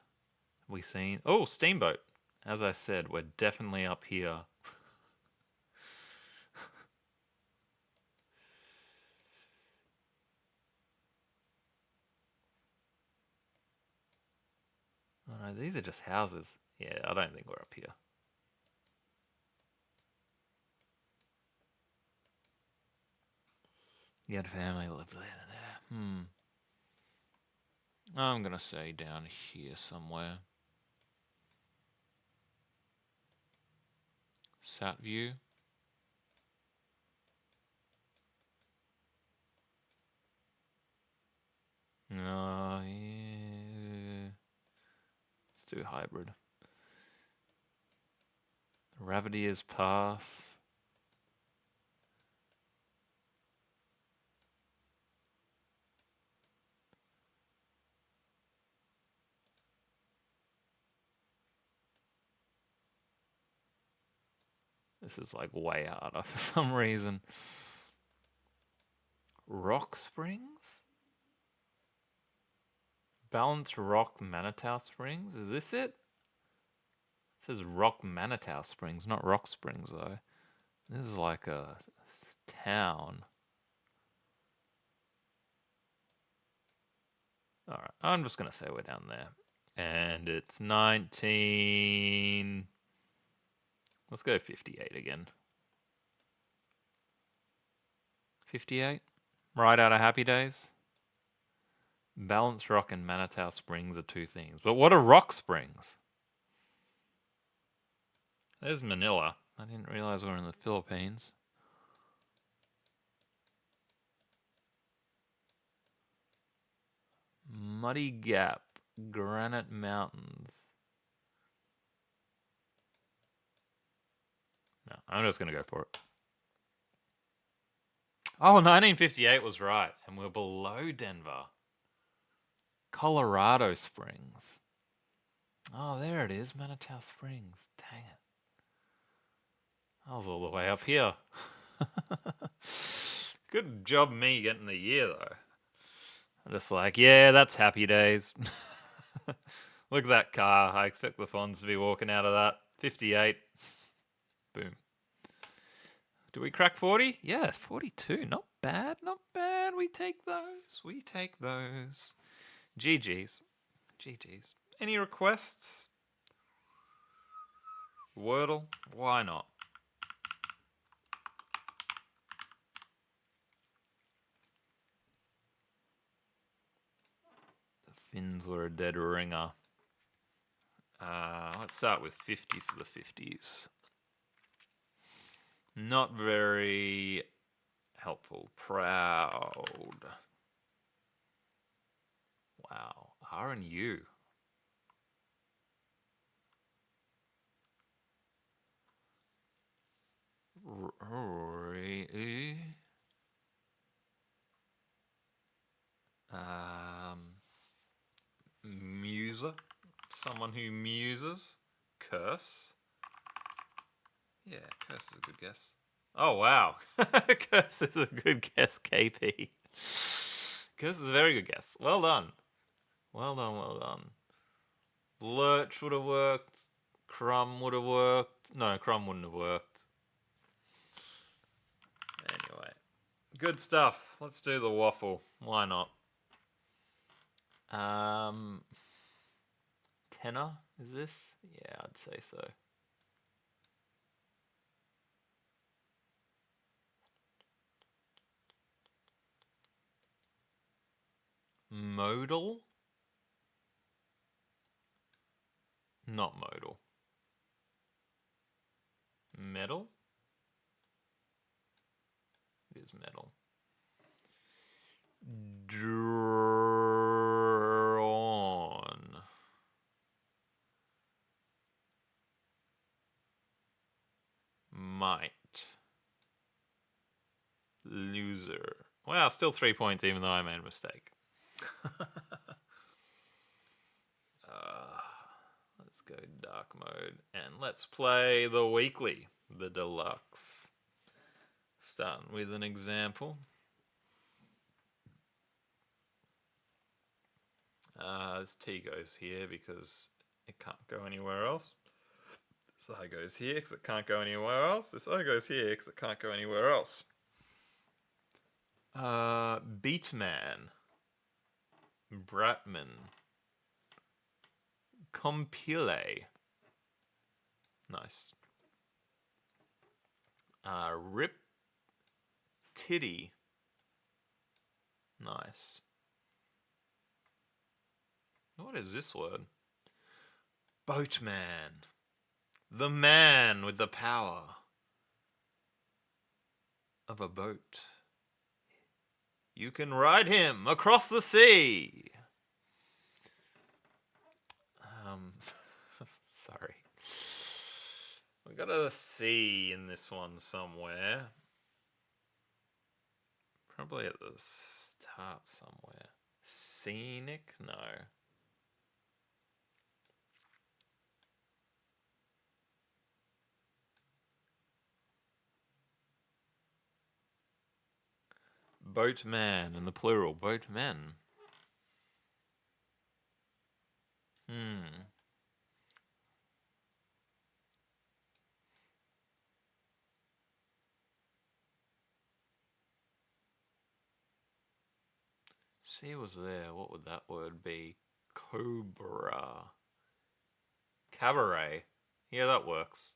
Have we seen... Oh, Steamboat. As I said, we're definitely up here. Oh no, these are just houses. Yeah, I don't think we're up here. You had family lived there. I'm gonna say down here somewhere. Sat View. Oh, yeah. Let's do hybrid. Ravitier's Pass. This is like way harder for some reason. Rock Springs? Balanced Rock Manitou Springs? Is this it? It says Rock Manitou Springs, not Rock Springs though. This is like a town. Alright, I'm just going to say we're down there. And it's 19... Let's go 58 again. 58? Right out of Happy Days? Balanced Rock and Manitou Springs are two things. But what are Rock Springs? There's Manila. I didn't realize we were in the Philippines. Muddy Gap, Granite Mountains. No, I'm just going to go for it. Oh, 1958 was right, and we're below Denver. Colorado Springs. Oh, there it is, Manitou Springs. Dang it. I was all the way up here. Good job me getting the year, though. I'm just like, yeah, that's happy days. Look at that car. I expect the Fonz to be walking out of that. 58. Boom. Do we crack 40? Yeah, 42. Not bad, not bad. We take those. We take those. GG's. GG's. Any requests? Wordle? Why not? The Finns were a dead ringer. Let's start with 50 for the 50s. Not very helpful. Proud. Wow. R and U. Muser. Someone who muses. Curse. Yeah, curse is a good guess. Oh, wow. Curse is a good guess, KP. Curse is a very good guess. Well done. Well done, well done. Lurch would have worked. Crumb would have worked. No, Crumb wouldn't have worked. Anyway. Good stuff. Let's do the waffle. Why not? Tenor, is this? Yeah, I'd say so. Modal? Not modal. Metal? It is metal. Drawn. Might. Loser. Wow, still 3 points even though I made a mistake. Let's go dark mode and let's play the weekly, the deluxe. Starting with an example. This T goes here because it can't go anywhere else. This I goes here because it can't go anywhere else. This O goes here because it can't go anywhere else. Beatman. Bratman. Compile. Nice. Rip Titty. Nice. What is this word? Boatman. The man with the power of a boat. You can ride him across the sea. Sorry. We got a C in this one somewhere. Probably at the start somewhere. Scenic? No. Boatman in the plural. Boatmen. C was there. What would that word be? Cobra. Cabaret. Yeah, that works.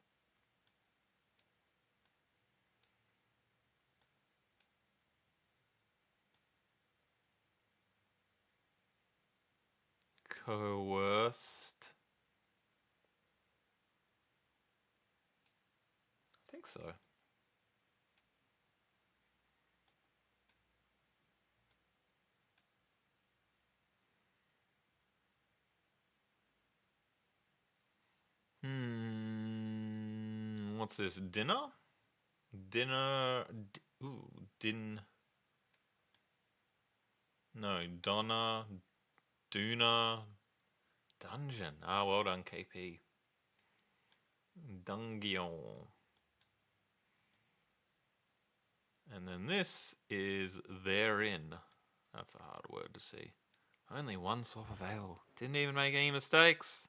Coerced. so. What's this? Dinner? Dinner. No, Donna. Duna. Dungeon. Ah, well done, KP. Dungeon. And then this is therein. That's a hard word to see. Only one swap available. Didn't even make any mistakes.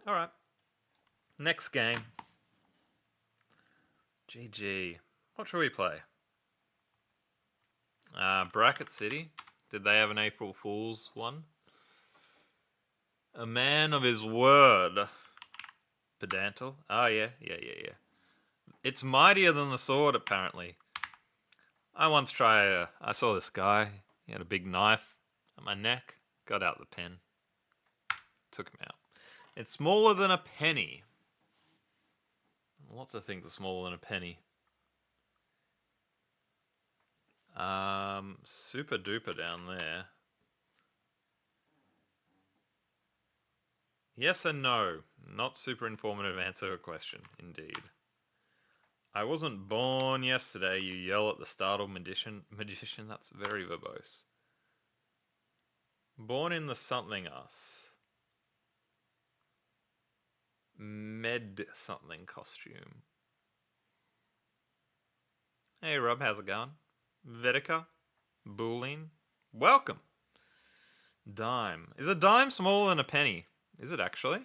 Alright. Next game. GG. What should we play? Bracket City. Did they have an April Fool's one? A man of his word. Pedantal. Oh, yeah. It's mightier than the sword, apparently. I once tried... I saw this guy. He had a big knife at my neck. Got out the pen. Took him out. It's smaller than a penny. Lots of things are smaller than a penny. Super duper down there. Yes and no. Not super informative answer to a question, indeed. I wasn't born yesterday, you yell at the startled magician. That's very verbose. Born in the something us. Med something costume. Hey Rob, how's it going? Vedika? Boolean? Welcome! Dime. Is a dime smaller than a penny? Is it actually?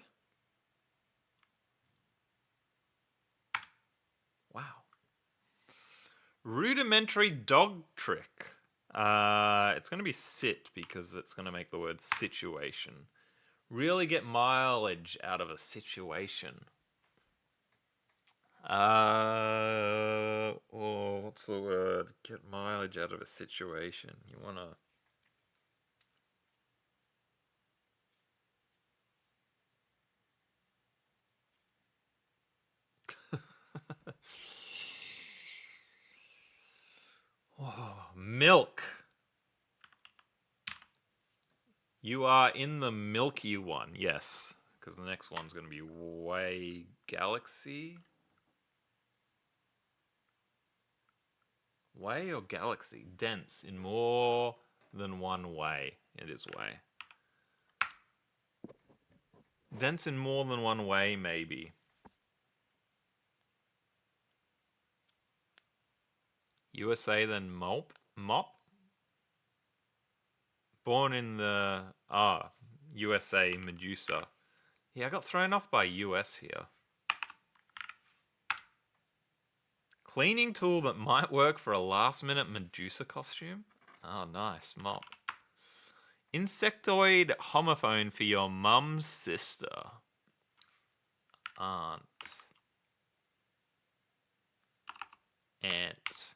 Wow. Rudimentary dog trick. It's going to be sit because it's going to make the word situation. Really get mileage out of a situation. What's the word? Get mileage out of a situation. You want to... Milk. You are in the milky one, yes. Because the next one's going to be way galaxy. Way or galaxy? Dense in more than one way. It is way. Dense in more than one way, maybe. USA then mop? Born in the... USA, Medusa. Yeah, I got thrown off by US here. Cleaning tool that might work for a last-minute Medusa costume? Oh, nice. Mop. Insectoid homophone for your mum's sister. Aunt. Aunt.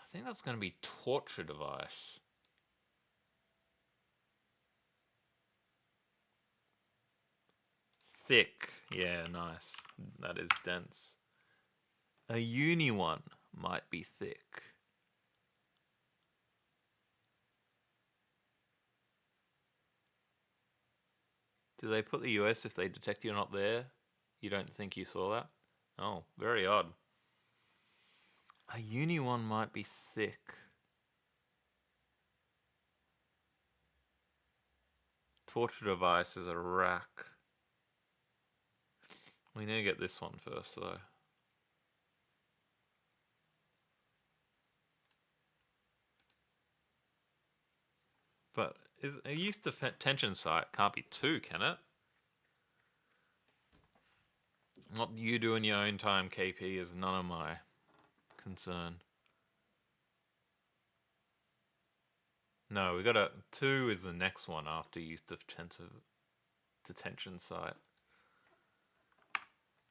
I think that's going to be torture device. Thick. Yeah, nice. That is dense. A uni one might be thick. Do they put the US if they detect you're not there? You don't think you saw that? Oh, very odd. A uni one might be thick. Torture device is a rack. We need to get this one first, though. But a use detention site can't be two, can it? What you do in your own time, KP, is none of my concern. No, we got a... 2 is the next one after use detention site.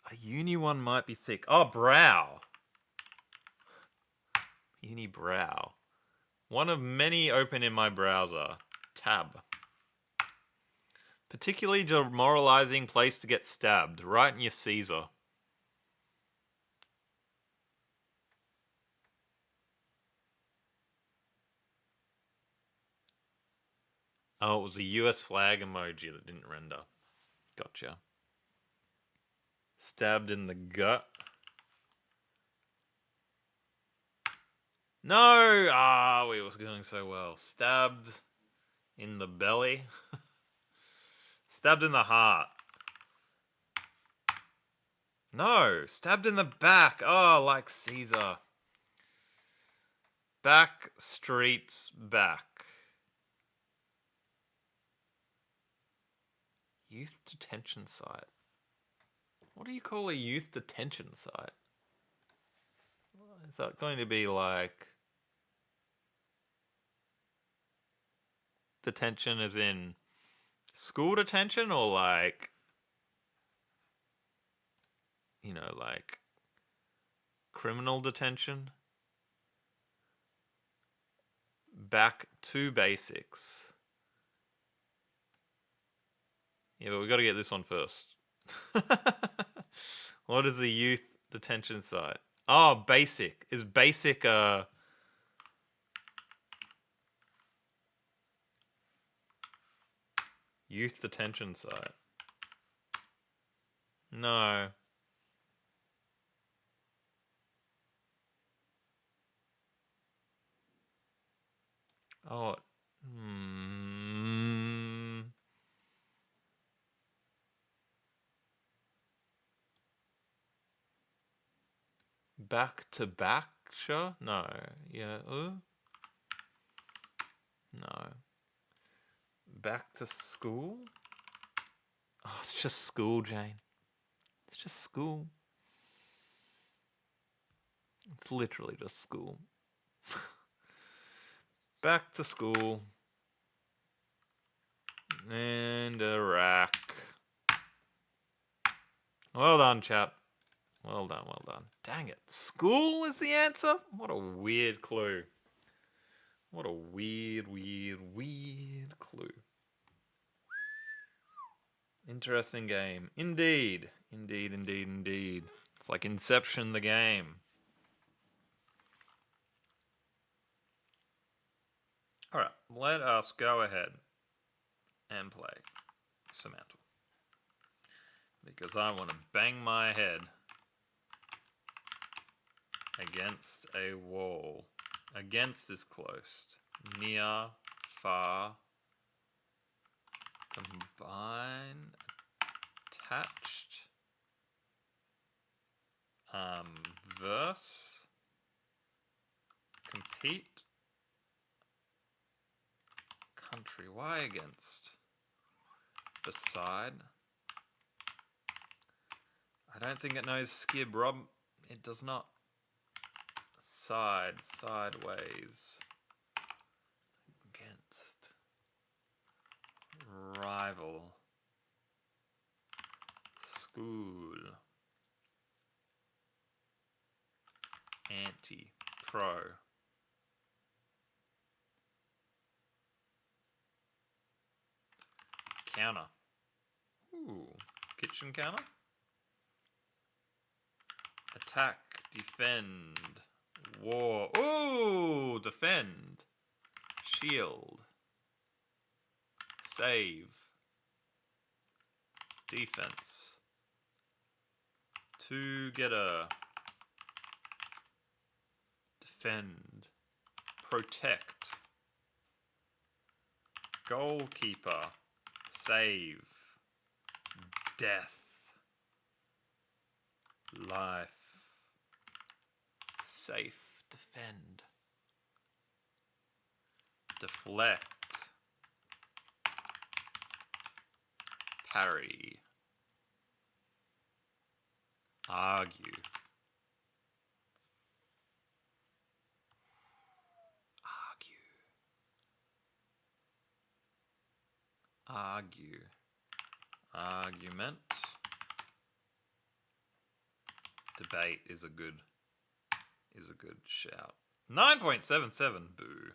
A uni one might be thick. Oh, brow. Uni brow. One of many open in my browser. Tab. Particularly demoralizing place to get stabbed, right in your Caesar. Oh, it was the US flag emoji that didn't render. Gotcha. Stabbed in the gut. No! Ah, we were going so well. Stabbed in the belly. Stabbed in the heart. No! Stabbed in the back. Oh, like Caesar. Back streets back. Youth detention site. What do you call a youth detention site? Is that going to be like detention as in school detention, or like, you know, like criminal detention? Back to basics. Yeah, but we got to get this one first. What is the youth detention site? Oh, basic. Is basic youth detention site? No. Oh. Back to back? Sure? No. Yeah. No. Back to school? Oh, it's just school, Jane. It's just school. It's literally just school. Back to school. And a rack. Well done, chap. Well done, well done. Dang it. School is the answer? What a weird clue. What a weird clue. Interesting game. Indeed. Indeed. It's like Inception the game. Alright, let us go ahead and play Samantha. Because I want to bang my head against a wall. Against is close. Near, far. Combine, attached. Verse. Compete. Country. Why against? Beside. I don't think it knows skib, Rob. It does not. Side, sideways. Against. Rival. School. Anti. Pro. Counter. Ooh. Kitchen counter. Attack. Defend. War. Ooh! Defend. Shield. Save. Defense. Together. Defend. Protect. Goalkeeper. Save. Death. Life. Safe. Defend. Deflect. Parry. Argue. Argue. Argument. Debate is a good shout. 9.77, boo.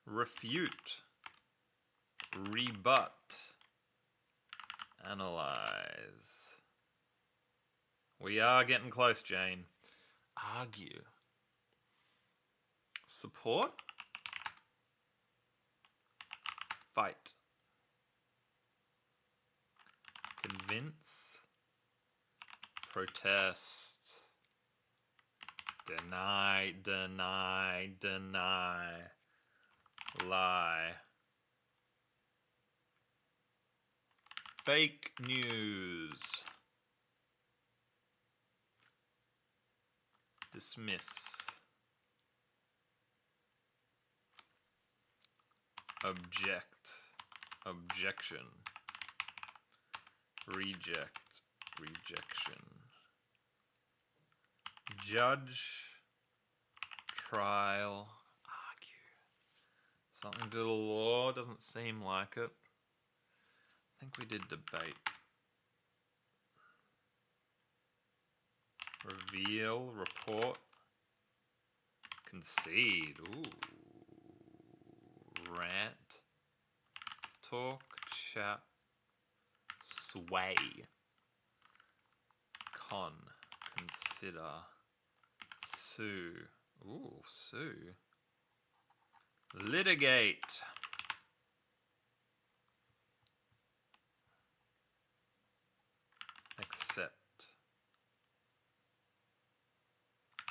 Refute. Rebut. Analyze. We are getting close, Jane. Argue. Support. Fight. Convince. Protest. Deny, deny, deny. Lie. Fake news. Dismiss. Object. Objection. Reject. Rejection. Judge. Trial. Argue. Something to the law. Doesn't seem like it. I think we did debate. Reveal. Report. Concede. Ooh. Rant. Talk. Chat. Sway. Con. Consider. Sue. Ooh, sue. Litigate. Accept.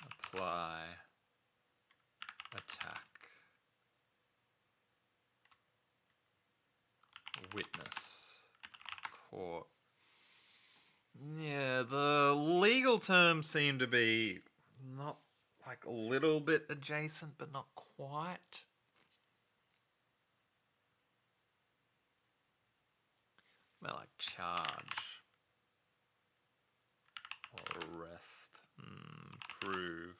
Apply. Attack. Witness. Court. Yeah, the legal terms seem to be not like a little bit adjacent, but not quite. Well, like charge. Or arrest. Prove.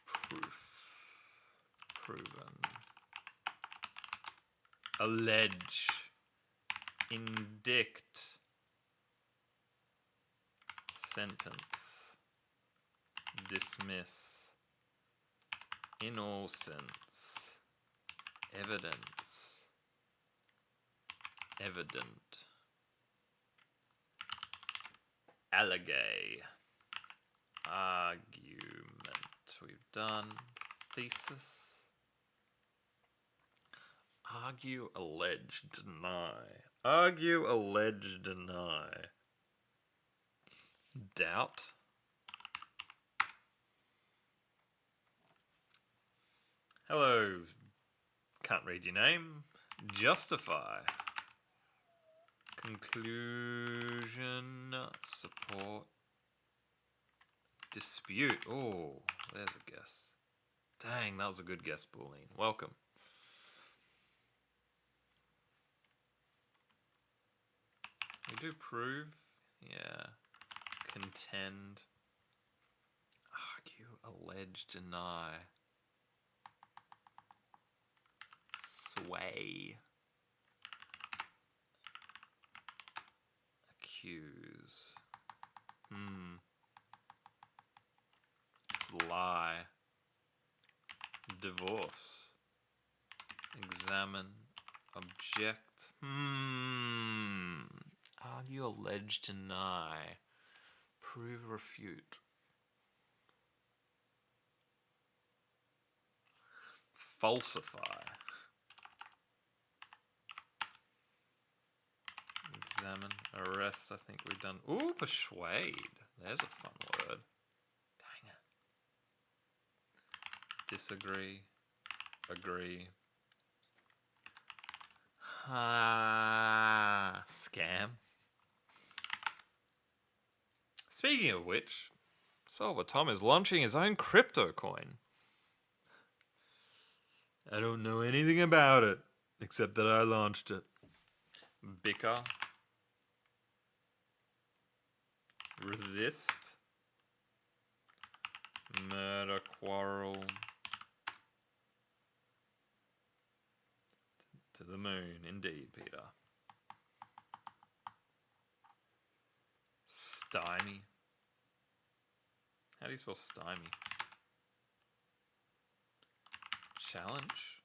Proof. Proven. Allege. Indict. Sentence. Dismiss. Innocence. Evidence. Evident. Allegate. Argument. We've done. Thesis. Argue, allege, deny. Argue, allege, deny. Doubt. Hello. Can't read your name. Justify. Conclusion. Support. Dispute. Oh, there's a guess. Dang, that was a good guess, Pauline. Welcome. We do prove. Yeah. Contend. Argue, allege, deny. Sway. Accuse. Lie. Divorce. Examine. Object. Argue, allege, deny. Prove, refute. Falsify. Examine. Arrest, I think we've done. Ooh, persuade. There's a fun word. Dang it. Disagree. Agree. Scam. Speaking of which, Silver Tom is launching his own crypto coin. I don't know anything about it, except that I launched it. Bicker. Resist. Murder, quarrel. To the moon, indeed, Peter. Stymie. How do you spell stymie? Challenge.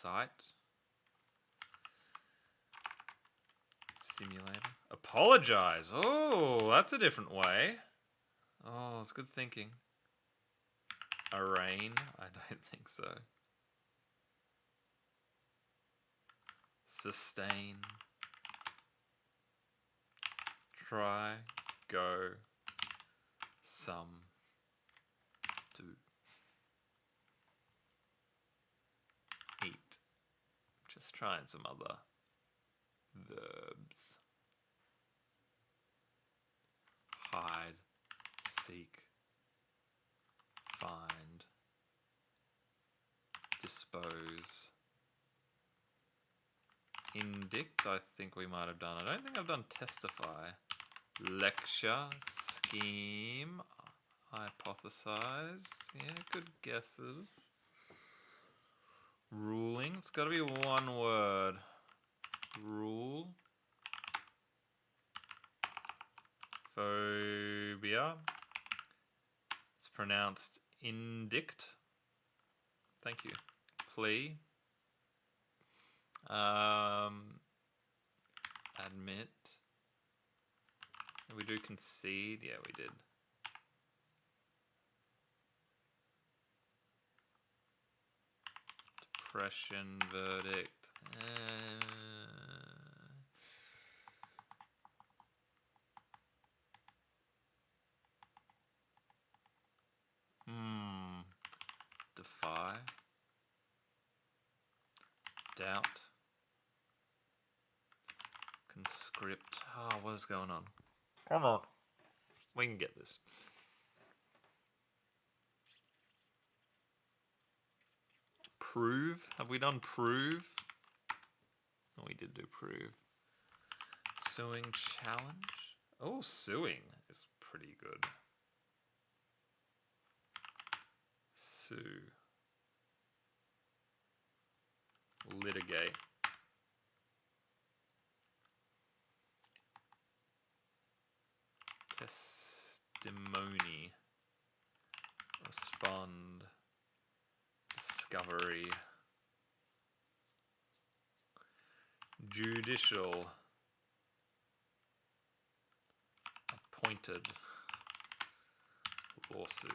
Sight. Simulator. Apologize. Oh, that's a different way. Oh, it's good thinking. Arraign. I don't think so. Sustain. Try. Go. Some. Do. Eat. Just trying some other verbs. Hide. Seek. Find. Dispose. Indict, I think we might have done. I don't think I've done testify. Lecture. Scheme. Hypothesize. Yeah, good guesses. Ruling. It's got to be one word. Rule. Phobia. It's pronounced indict. Thank you. Plea. Admit. Did we do concede? Yeah, we did. Depression, verdict. Defy. Doubt. Conscript. Oh, what is going on? Come on. We can get this. Prove. Have we done prove? Oh, we did do prove. Suing challenge. Oh, suing is pretty good. Sue. Litigate. Testimony. Respond. Discovery. Judicial. Appointed. Lawsuit.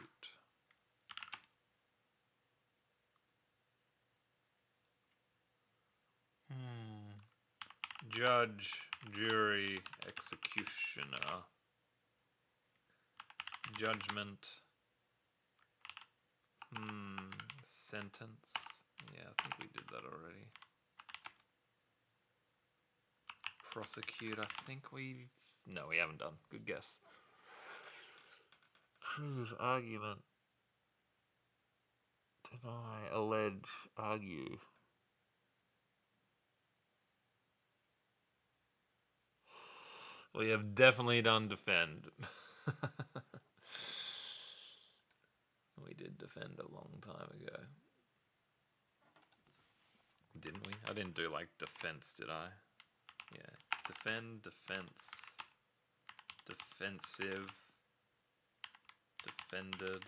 Judge, jury, executioner. Judgment. Sentence. Yeah, I think we did that already. Prosecute, I think we... No, we haven't done. Good guess. Prove, argument. Deny, allege, argue. We have definitely done defend. We did defend a long time ago. Didn't we? I didn't do like defense, did I? Yeah. Defend, defense. Defensive. Defended.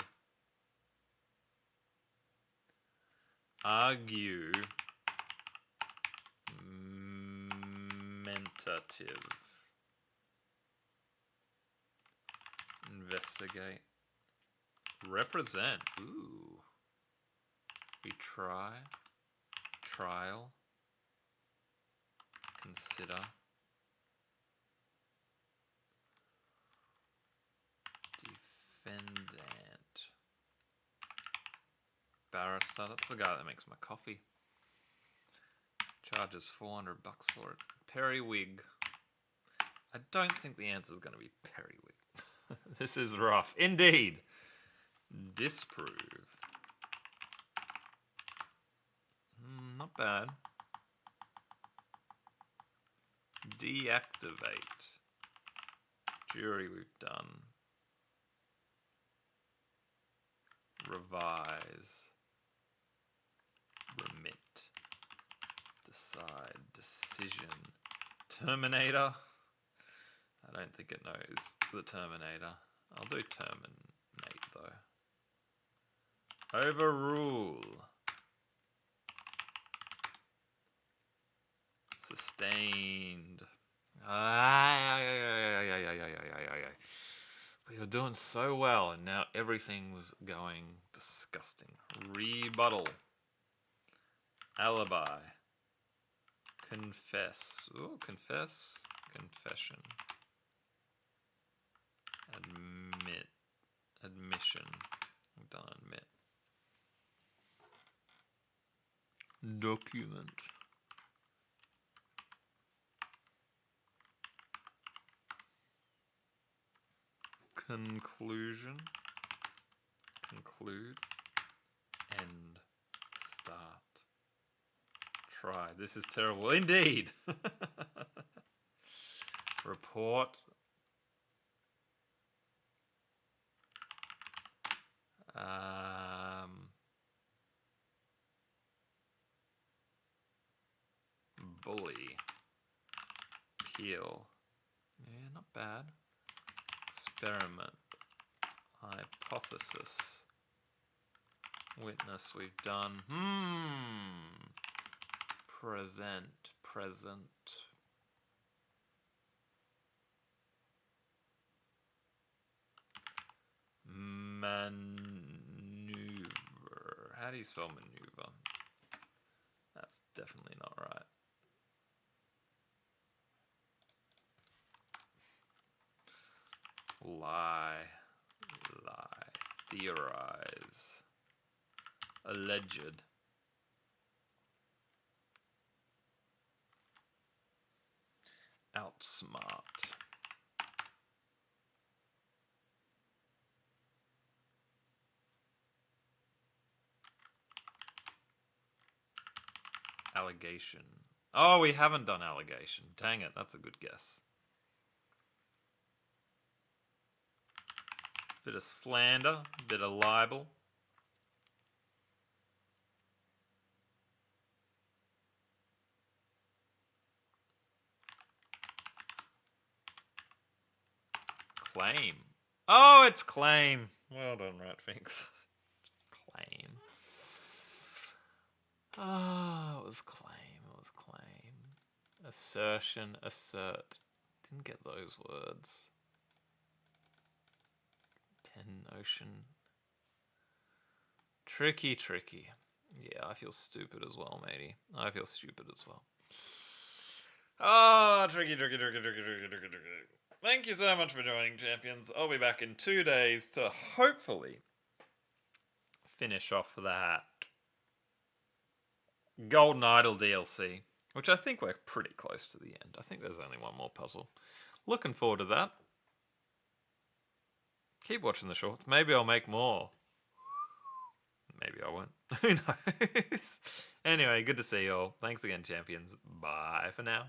Argue. Mentative. Investigate. Represent. Ooh. Retry. Trial. Consider. Defendant. Barrister. That's the guy that makes my coffee. Charges $400 for it. Periwig. I don't think the answer is going to be periwig. This is rough. Indeed. Disprove. Not bad. Deactivate. Jury we've done. Revise. Remit. Decide. Decision. Terminator. I don't think it knows the Terminator. I'll do terminate though. Overrule. Sustained. You're doing so well, and now everything's going disgusting. Rebuttal. Alibi. Confess. Ooh, confess. Confession. Admit. Admission. I've done admit. Document. Conclusion. Conclude. End. Start. Try. This is terrible. Indeed. Report. Bully. Peel. Yeah, not bad. Experiment. Hypothesis. Witness we've done. Present. Present. Maneuver. How do you spell maneuver? That's definitely not right. Lie. Lie. Theorize. Alleged. Outsmart. Allegation. Oh, we haven't done allegation. Dang it, that's a good guess. Bit of slander, bit of libel. Claim. Oh, it's claim. Well done, Ratfinks. Claim. Oh, it was claim. It was claim. Assertion, assert. Didn't get those words. Notion. Tricky, tricky. Yeah, I feel stupid as well, matey. I feel stupid as well. Ah, tricky, tricky, tricky, tricky, tricky, tricky, tricky. Thank you so much for joining, champions. I'll be back in 2 days to hopefully finish off that Golden Idol DLC, which I think we're pretty close to the end. I think there's only one more puzzle. Looking forward to that. Keep watching the shorts. Maybe I'll make more. Maybe I won't. Who knows? Anyway, good to see you all. Thanks again, champions. Bye for now.